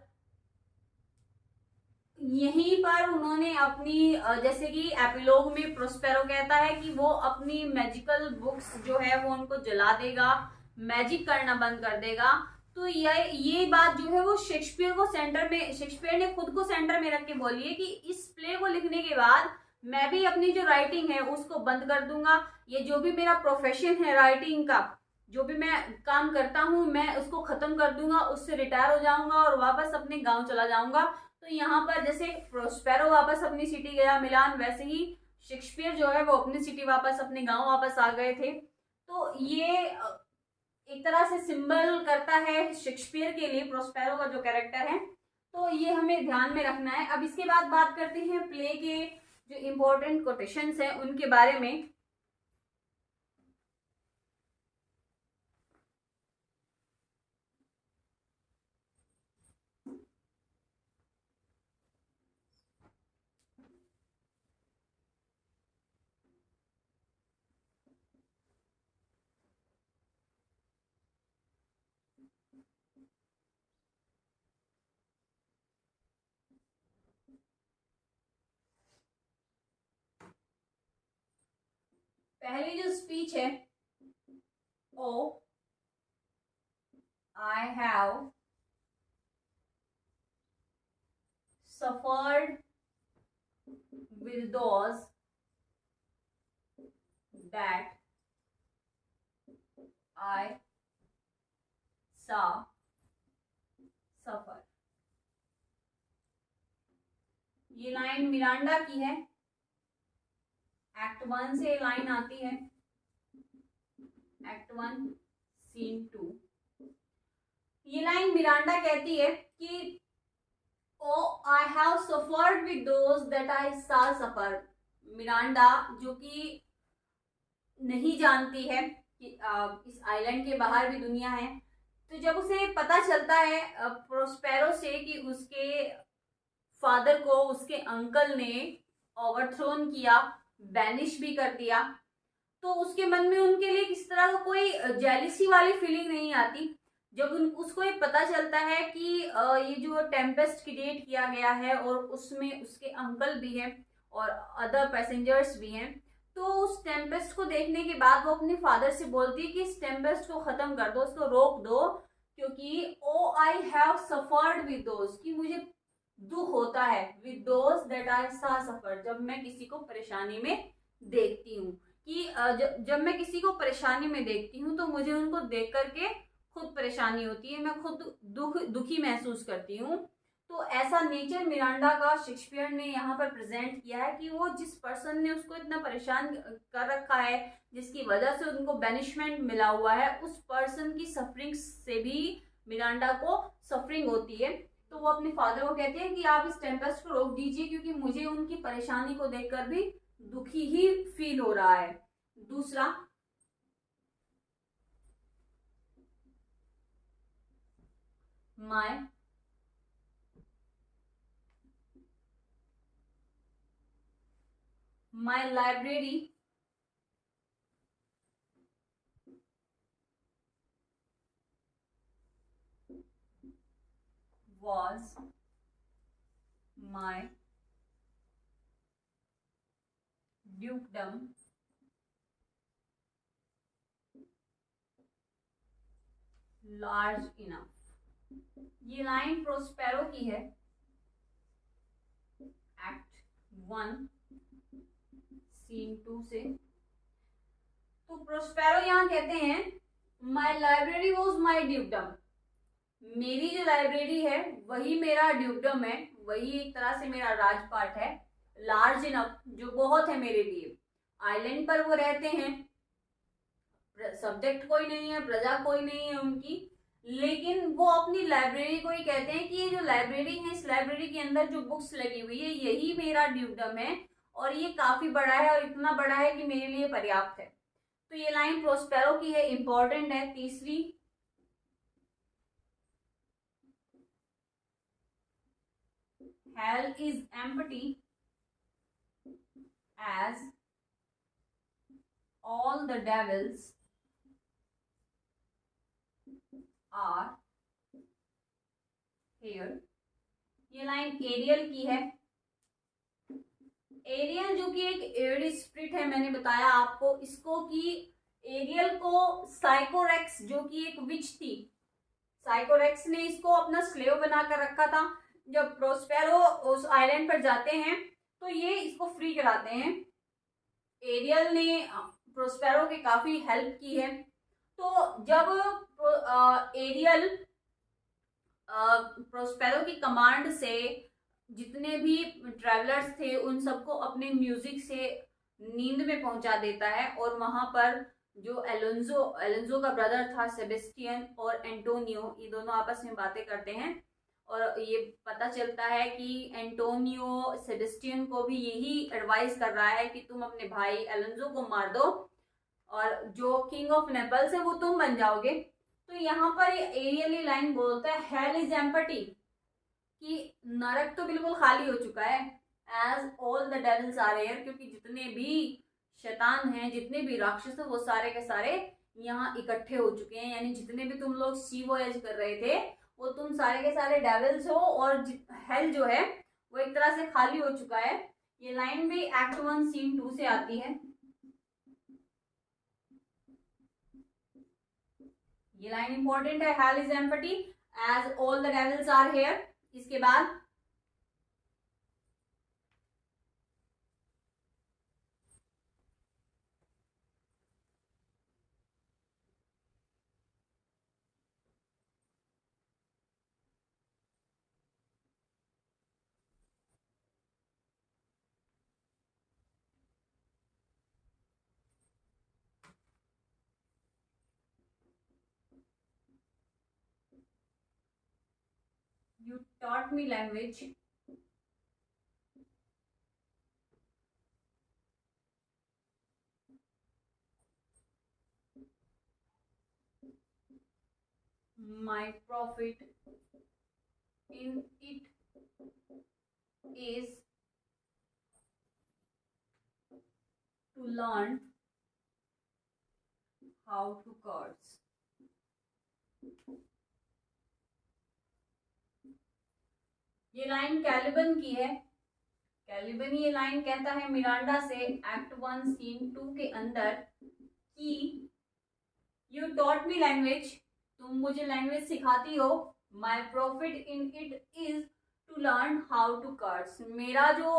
यहीं पर उन्होंने अपनी जैसे कि एपिलोग में प्रोस्पेरो कहता है कि वो अपनी मैजिकल बुक्स जो है वो उनको जला देगा, मैजिक करना बंद कर देगा। तो ये बात जो है वो शेक्सपियर को सेंटर में, शेक्सपियर ने खुद को सेंटर में रख के बोली है कि इस प्ले को लिखने के बाद मैं भी अपनी जो राइटिंग है उसको बंद कर दूंगा, ये जो भी मेरा प्रोफेशन है राइटिंग का, जो भी मैं काम करता हूँ मैं उसको खत्म कर दूंगा, उससे रिटायर हो जाऊंगा और वापस अपने गांव चला जाऊंगा। तो यहाँ पर जैसे प्रोस्पेरो वापस अपनी सिटी गया मिलान, वैसे ही शेक्सपियर जो है वो अपनी सिटी वापस अपने गांव वापस आ गए थे। तो ये एक तरह से सिंबल करता है शेक्सपियर के लिए प्रोस्पेरो का जो कैरेक्टर है, तो ये हमें ध्यान में रखना है। अब इसके बाद बात करते हैं प्ले के जो इम्पोर्टेंट कोटेशंस हैं उनके बारे में। पहली जो स्पीच है, O I have suffered with those that I saw suffer। ये लाइन मिरांडा की है, एक्ट 1 से लाइन आती है, एक्ट 1 सीन 2। ये लाइन मिरांडा कहती है कि O I have suffered with those that I saw suffer. Miranda जो कि नहीं जानती है कि इस आइलैंड के बाहर भी दुनिया है, तो जब उसे पता चलता है प्रोस्पेरो से कि उसके फादर को उसके अंकल ने ओवरथ्रोन किया, बैनिश भी कर दिया, तो उसके मन में उनके लिए किस तरह का कोई जेलिसी वाली फीलिंग नहीं आती। जब उसको ये पता चलता है कि ये जो टेम्पेस्ट क्रिएट किया गया है और उसमें उसके अंकल भी हैं और अदर पैसेंजर्स भी हैं, तो उस टेम्पेस्ट को देखने के बाद वो अपने फादर से बोलती है कि इस टेम्पेस्ट को खत्म कर दो, उसको रोक दो, क्योंकि O I have suffered with those, कि मुझे दुख होता है, with those that I saw सफर, जब मैं किसी को परेशानी में देखती हूँ, कि जब मैं किसी को परेशानी में देखती हूँ तो मुझे उनको देख करके खुद परेशानी होती है, मैं खुद दुखी महसूस करती हूँ। तो ऐसा नेचर मिरांडा का शेक्सपियर ने यहाँ पर प्रेजेंट किया है कि वो जिस पर्सन ने उसको इतना परेशान कर रखा है, जिसकी वजह से उनको बेनिशमेंट मिला हुआ है, उस पर्सन की सफरिंग से भी मिरांडा को सफरिंग होती है। तो वो अपने फादर को कहते हैं कि आप इस टेम्पेस्ट को रोक दीजिए, क्योंकि मुझे उनकी परेशानी को देखकर भी दुखी ही फील हो रहा है। दूसरा, my library was my dukedom large enough। ये लाइन प्रोस्पेरो की है, 1 सीन 2 से। तो प्रोस्पेरो यहाँ कहते हैं माई लाइब्रेरी वॉज माई ड्यूकडम, मेरी जो लाइब्रेरी है वही मेरा ड्यूकडम है, वही एक तरह से मेरा राजपाट है, लार्ज इनफ, जो बहुत है मेरे लिए। आइलैंड पर वो रहते हैं, सब्जेक्ट कोई नहीं है, प्रजा कोई नहीं है उनकी, लेकिन वो अपनी लाइब्रेरी को ही कहते हैं कि ये जो लाइब्रेरी है, इस लाइब्रेरी के अंदर जो बुक्स लगी हुई है यही मेरा ड्यूकडम है, और ये काफी बड़ा है और इतना बड़ा है कि मेरे लिए पर्याप्त है। तो ये लाइन प्रोस्पेरो की है, इंपॉर्टेंट है। तीसरी, hell is empty as all the devils are here। ये लाइन एरियल की है। एरियल जो कि एक एयर स्पिरिट है, मैंने बताया आपको इसको कि एरियल को साइकोरेक्स जो कि एक विच थी, साइकोरेक्स ने इसको अपना स्लेव बनाकर रखा था। जब प्रोस्पेरो उस आइलैंड पर जाते हैं तो ये इसको फ्री कराते हैं। एरियल ने प्रोस्पेरो की काफी हेल्प की है। तो जब एरियल प्रोस्पेरो की कमांड से जितने भी ट्रैवलर्स थे उन सबको अपने म्यूजिक से नींद में पहुंचा देता है, और वहां पर जो एलोंजो का ब्रदर था सेबेस्टियन और एंटोनियो, ये दोनों आपस में बातें करते हैं, और ये पता चलता है कि एंटोनियो सेबेस्टियन को भी यही एडवाइस कर रहा है कि तुम अपने भाई एलोंजो को मार दो और जो किंग ऑफ नेपल्स है वो तुम बन जाओगे। तो यहाँ पर ये एरियल लाइन बोलता है हेल इज एम्पटी, कि नरक तो बिल्कुल खाली हो चुका है, as all the devils are here, क्योंकि जितने भी शैतान हैं, जितने भी राक्षस हैं, वो सारे के सारे यहाँ इकट्ठे हो चुके हैं। यानी जितने भी तुम लोग सी वॉयज कर रहे थे वो तुम सारे के सारे डेविल्स हो, और हेल जो है वो एक तरह से खाली हो चुका है। ये लाइन भी एक्ट 1 सीन 2 से आती है। ये लाइन इंपॉर्टेंट है, hell is empty as all the devils are here. इसके बाद you taught me language my profit in it is to learn how to curse। ये लाइन कैलिबन की है। कैलिबन ये लाइन कहता है मिरांडा से एक्ट 1 सीन 2 के अंदर कि यू टॉट मी लैंग्वेज, तुम मुझे लैंग्वेज सिखाती हो, my profit in it is to learn how to curse, मेरा जो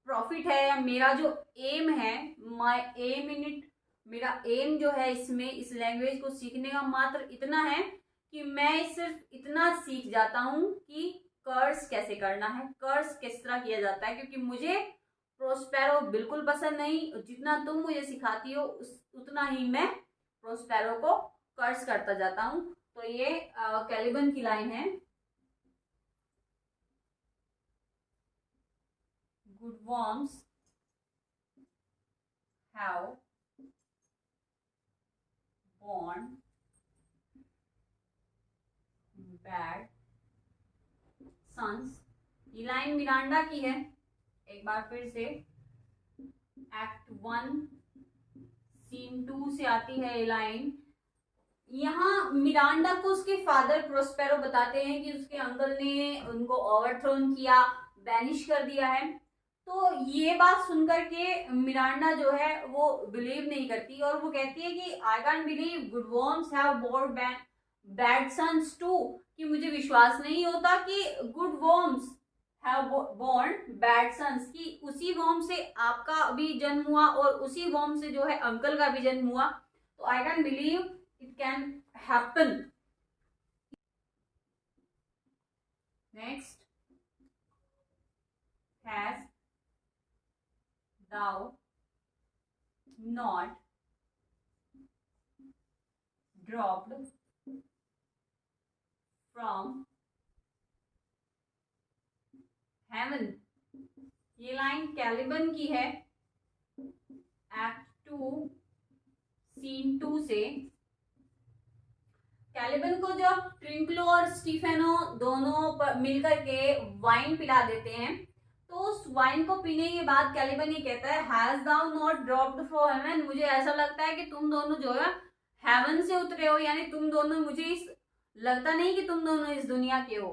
प्रॉफिट है या मेरा जो एम है, माई एम इन इट, मेरा एम जो है इसमें, इस लैंग्वेज को सीखने का मात्र इतना है कि मैं सिर्फ इतना सीख जाता हूँ कि कर्स कैसे करना है, कर्स किस तरह किया जाता है, क्योंकि मुझे प्रोस्पेरो बिल्कुल पसंद नहीं, जितना तुम मुझे सिखाती हो उतना ही मैं प्रोस्पेरो को कर्स करता जाता हूँ। तो ये कैलिबन की लाइन है। गुड वर्म्स हैव born bad sons। ये लाइन मिरांडा की है। एक बार फिर से एक्ट 1 सीन 2 से आती है ये लाइन। यहाँ मिरांडा को उसके फादर प्रोस्पेरो बताते हैं कि उसके अंकल ने उनको ओवरथ्रोन किया, बैनिश कर दिया है। तो ये बात सुनकर के मिरांडा जो है वो बिलीव नहीं करती और वो कहती है कि आई कैन बिलीव गुड वर्म्स have borne bad sons too, कि मुझे विश्वास नहीं होता कि गुड वर्म्स हैव बोर्न बैड सन्स, कि उसी वॉर्म से आपका भी जन्म हुआ और उसी वॉर्म से जो है अंकल का भी जन्म हुआ, तो आई can believe it can happen. Next, has thou not dropped from heaven। ये लाइन कैलिबन की है, एक्ट 2 सीन 2 से। कैलिबन को जब ट्रिंकलो और स्टीफेनो दोनों मिलकर के वाइन पिला देते हैं, तो उस वाइन को पीने के बाद कैलिबन ये कहता है, hast thou not dropped from heaven, मुझे ऐसा लगता है कि तुम दोनों जो है हेवन से उतरे हो, यानी तुम दोनों, मुझे इस लगता नहीं कि तुम दोनों इस दुनिया के हो।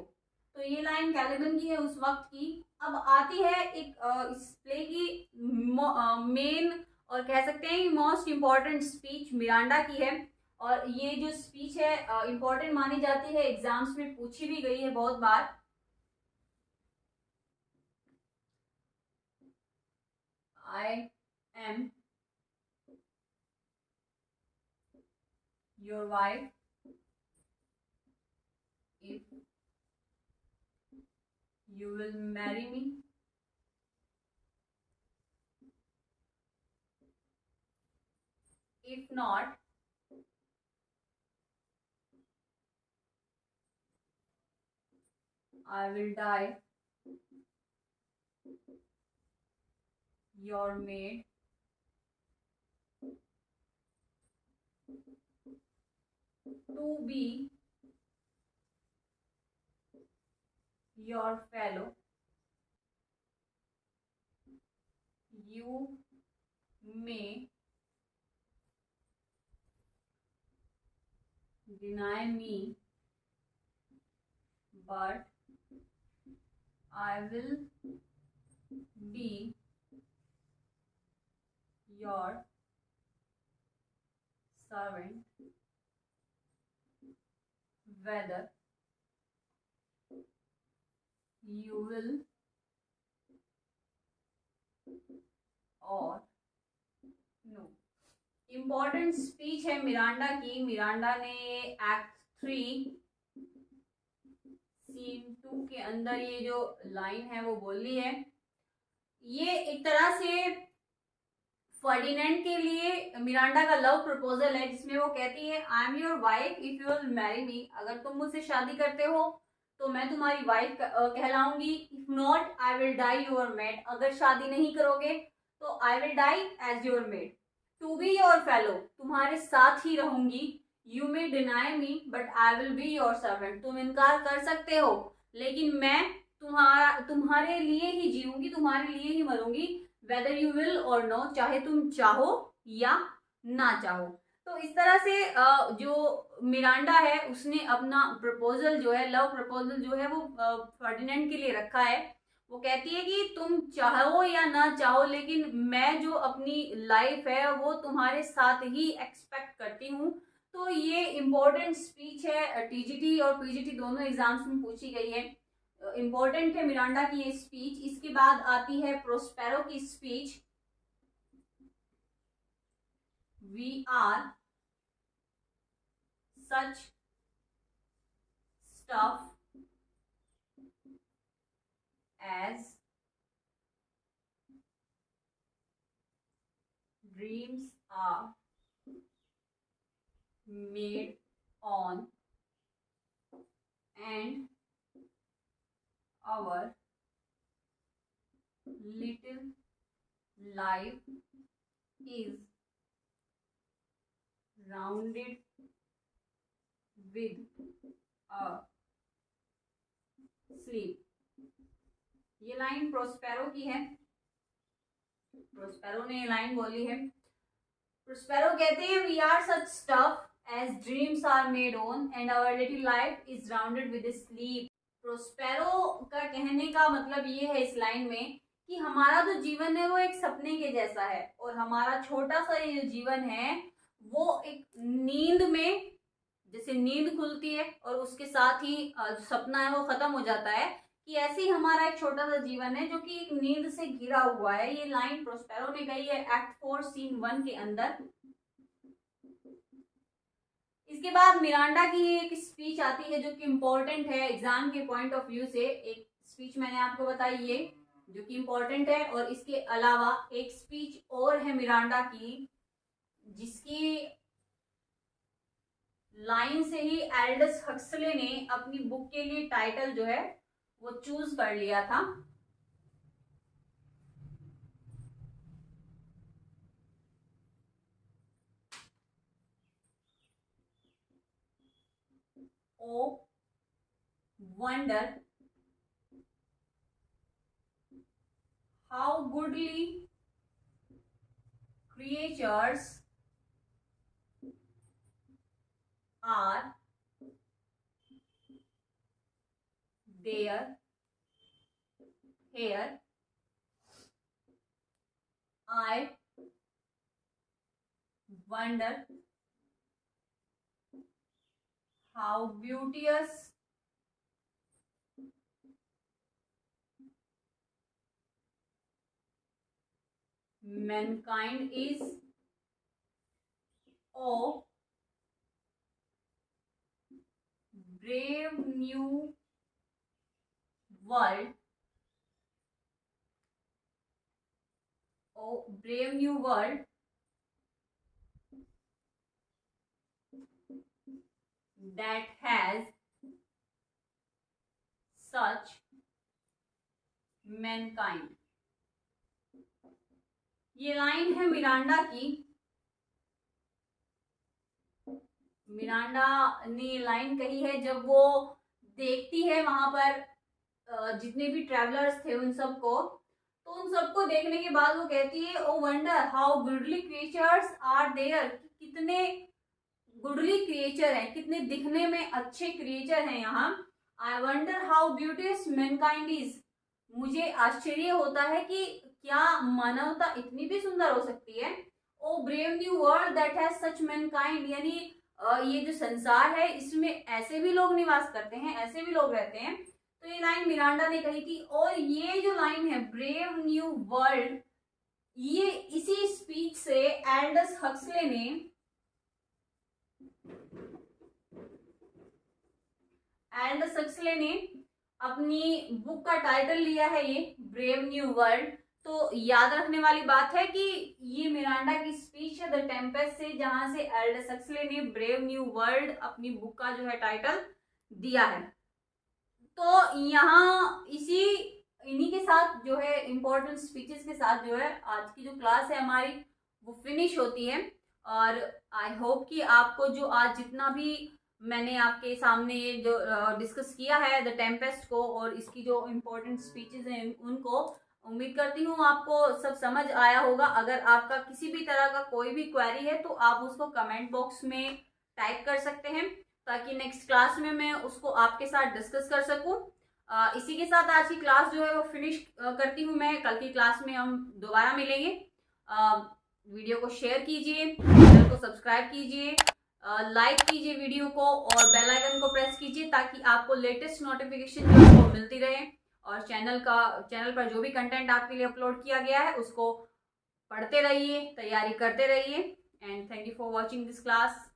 तो ये लाइन कैलिबन की है उस वक्त की। अब आती है एक इस प्ले की मेन और कह सकते हैं मोस्ट इम्पॉर्टेंट स्पीच मिरांडा की है, और ये जो स्पीच है इम्पॉर्टेंट मानी जाती है, एग्जाम्स में पूछी भी गई है बहुत बार। I am your wife if you will marry me, if not I will die your maid, to be your fellow, you may deny me, but I will be your servant, whether you will or no। Important speech है Miranda की। Miranda ने act 3 scene 2 के अंदर ये जो line है वो बोली है। ये एक तरह से फर्डिनेंड के लिए मिरांडा का लव प्रपोजल है, जिसमें वो कहती है, I am your wife if you will marry me, अगर तुम मुझसे शादी करते हो तो मैं तुम्हारी वाइफ कहलाऊंगी, if not I will die your maid, अगर शादी नहीं करोगे तो I will die as your maid, to be your fellow, तुम्हारे साथ ही रहूंगी, you may deny me but I will be your servant, तुम इनकार कर सकते हो लेकिन मैं तुम्हारे लिए ही जीऊंगी, तुम्हारे लिए ही मरूंगी, वेदर यू विल और नो, चाहे तुम चाहो या ना चाहो। तो इस तरह से जो मिरांडा है उसने अपना प्रपोजल जो है, लव प्रपोजल जो है वो फर्डिनेंड के लिए रखा है। वो कहती है कि तुम चाहो या ना चाहो लेकिन मैं जो अपनी लाइफ है वो तुम्हारे साथ ही एक्सपेक्ट करती हूँ। तो ये इम्पोर्टेंट स्पीच है, टीजीटी और पीजीटी दोनों एग्जाम्स में पूछी गई है, इम्पोर्टेंट है मिरांडा की ये स्पीच। इसके बाद आती है प्रोस्पेरो की speech, we are such stuff as dreams are made on and our little life is rounded with a sleep। ये लाइन प्रोस्पेरो की है, प्रोस्पेरो ने ये लाइन बोली है। प्रोस्पेरो कहते हैं, we are such stuff as dreams are made on and our little life is rounded with sleep. Prospero का कहने का मतलब ये है इस लाइन में कि हमारा जो जीवन है वो एक सपने के जैसा है, और हमारा छोटा सा ये जो जीवन है वो एक नींद में, जैसे नींद खुलती है और उसके साथ ही जो सपना है वो खत्म हो जाता है, कि ऐसे ही हमारा एक छोटा सा जीवन है जो कि एक नींद से घिरा हुआ है। ये लाइन प्रोस्पेरो ने कही है एक्ट 4 सीन 1 के अंदर। इसके बाद मिरांडा की एक स्पीच आती है जो कि इम्पोर्टेंट है एग्जाम के पॉइंट ऑफ व्यू से। एक स्पीच मैंने आपको बताई ये जो कि इम्पोर्टेंट है, और इसके अलावा एक स्पीच और है मिरांडा की जिसकी लाइन से ही एल्डस हक्सले ने अपनी बुक के लिए टाइटल जो है वो चूज कर लिया था। Oh wonder how goodly creatures are there here. I wonder how beauteous mankind is. Oh, brave new world. Oh, brave new world that has such mankind. ये लाइन है मिरांडा की। मिरांडा ने लाइन कही है जब वो देखती है वहां पर जितने भी ट्रैवलर्स थे उन सबको, तो उन सबको देखने के बाद वो कहती है oh wonder how goodly creatures are there, कितने गुडली क्रिएचर हैं, कितने दिखने में अच्छे क्रिएचर हैं यहाँ। I wonder how beautiful mankind is, मुझे आश्चर्य होता है कि क्या मानवता इतनी भी सुंदर हो सकती है। Oh brave new world that has such mankind, यानी ये जो संसार है इसमें ऐसे भी लोग निवास करते हैं, ऐसे भी लोग रहते हैं। तो ये लाइन मिरांडा ने कही थी। और ये जो लाइन है ब्रेव न्यू वर्ल्ड, ये इसी स्पीच से एल्डस हक्सले ने अपनी बुक का टाइटल लिया है ये ब्रेव न्यू वर्ल्ड। तो याद रखने वाली बात है कि ये मिरांडा की स्पीच है द टेम्पेस्ट से, जहां से एल्डस हक्सले ने ब्रेव न्यू वर्ल्ड अपनी बुक का जो है टाइटल दिया है। तो यहाँ इन्हीं के साथ जो है इम्पोर्टेंट स्पीचेस के साथ जो है आज की जो क्लास है हमारी वो फिनिश होती है। और आई होप कि आपको जो आज जितना भी मैंने आपके सामने ये जो डिस्कस किया है द टेम्पेस्ट को और इसकी जो इम्पोर्टेंट स्पीचेस हैं उनको, उम्मीद करती हूँ आपको सब समझ आया होगा। अगर आपका किसी भी तरह का कोई भी क्वेरी है तो आप उसको कमेंट बॉक्स में टाइप कर सकते हैं ताकि नेक्स्ट क्लास में मैं उसको आपके साथ डिस्कस कर सकूं। इसी के साथ आज की क्लास जो है वो फिनिश करती हूँ मैं। कल की क्लास में हम दोबारा मिलेंगे। वीडियो को शेयर कीजिए, चैनल को सब्सक्राइब कीजिए, लाइक कीजिए वीडियो को और बेल आइकन को प्रेस कीजिए ताकि आपको लेटेस्ट नोटिफिकेशन जो है वो मिलती रहे। और चैनल पर जो भी कंटेंट आपके लिए अपलोड किया गया है उसको पढ़ते रहिए, तैयारी करते रहिए। And thank you for watching this class.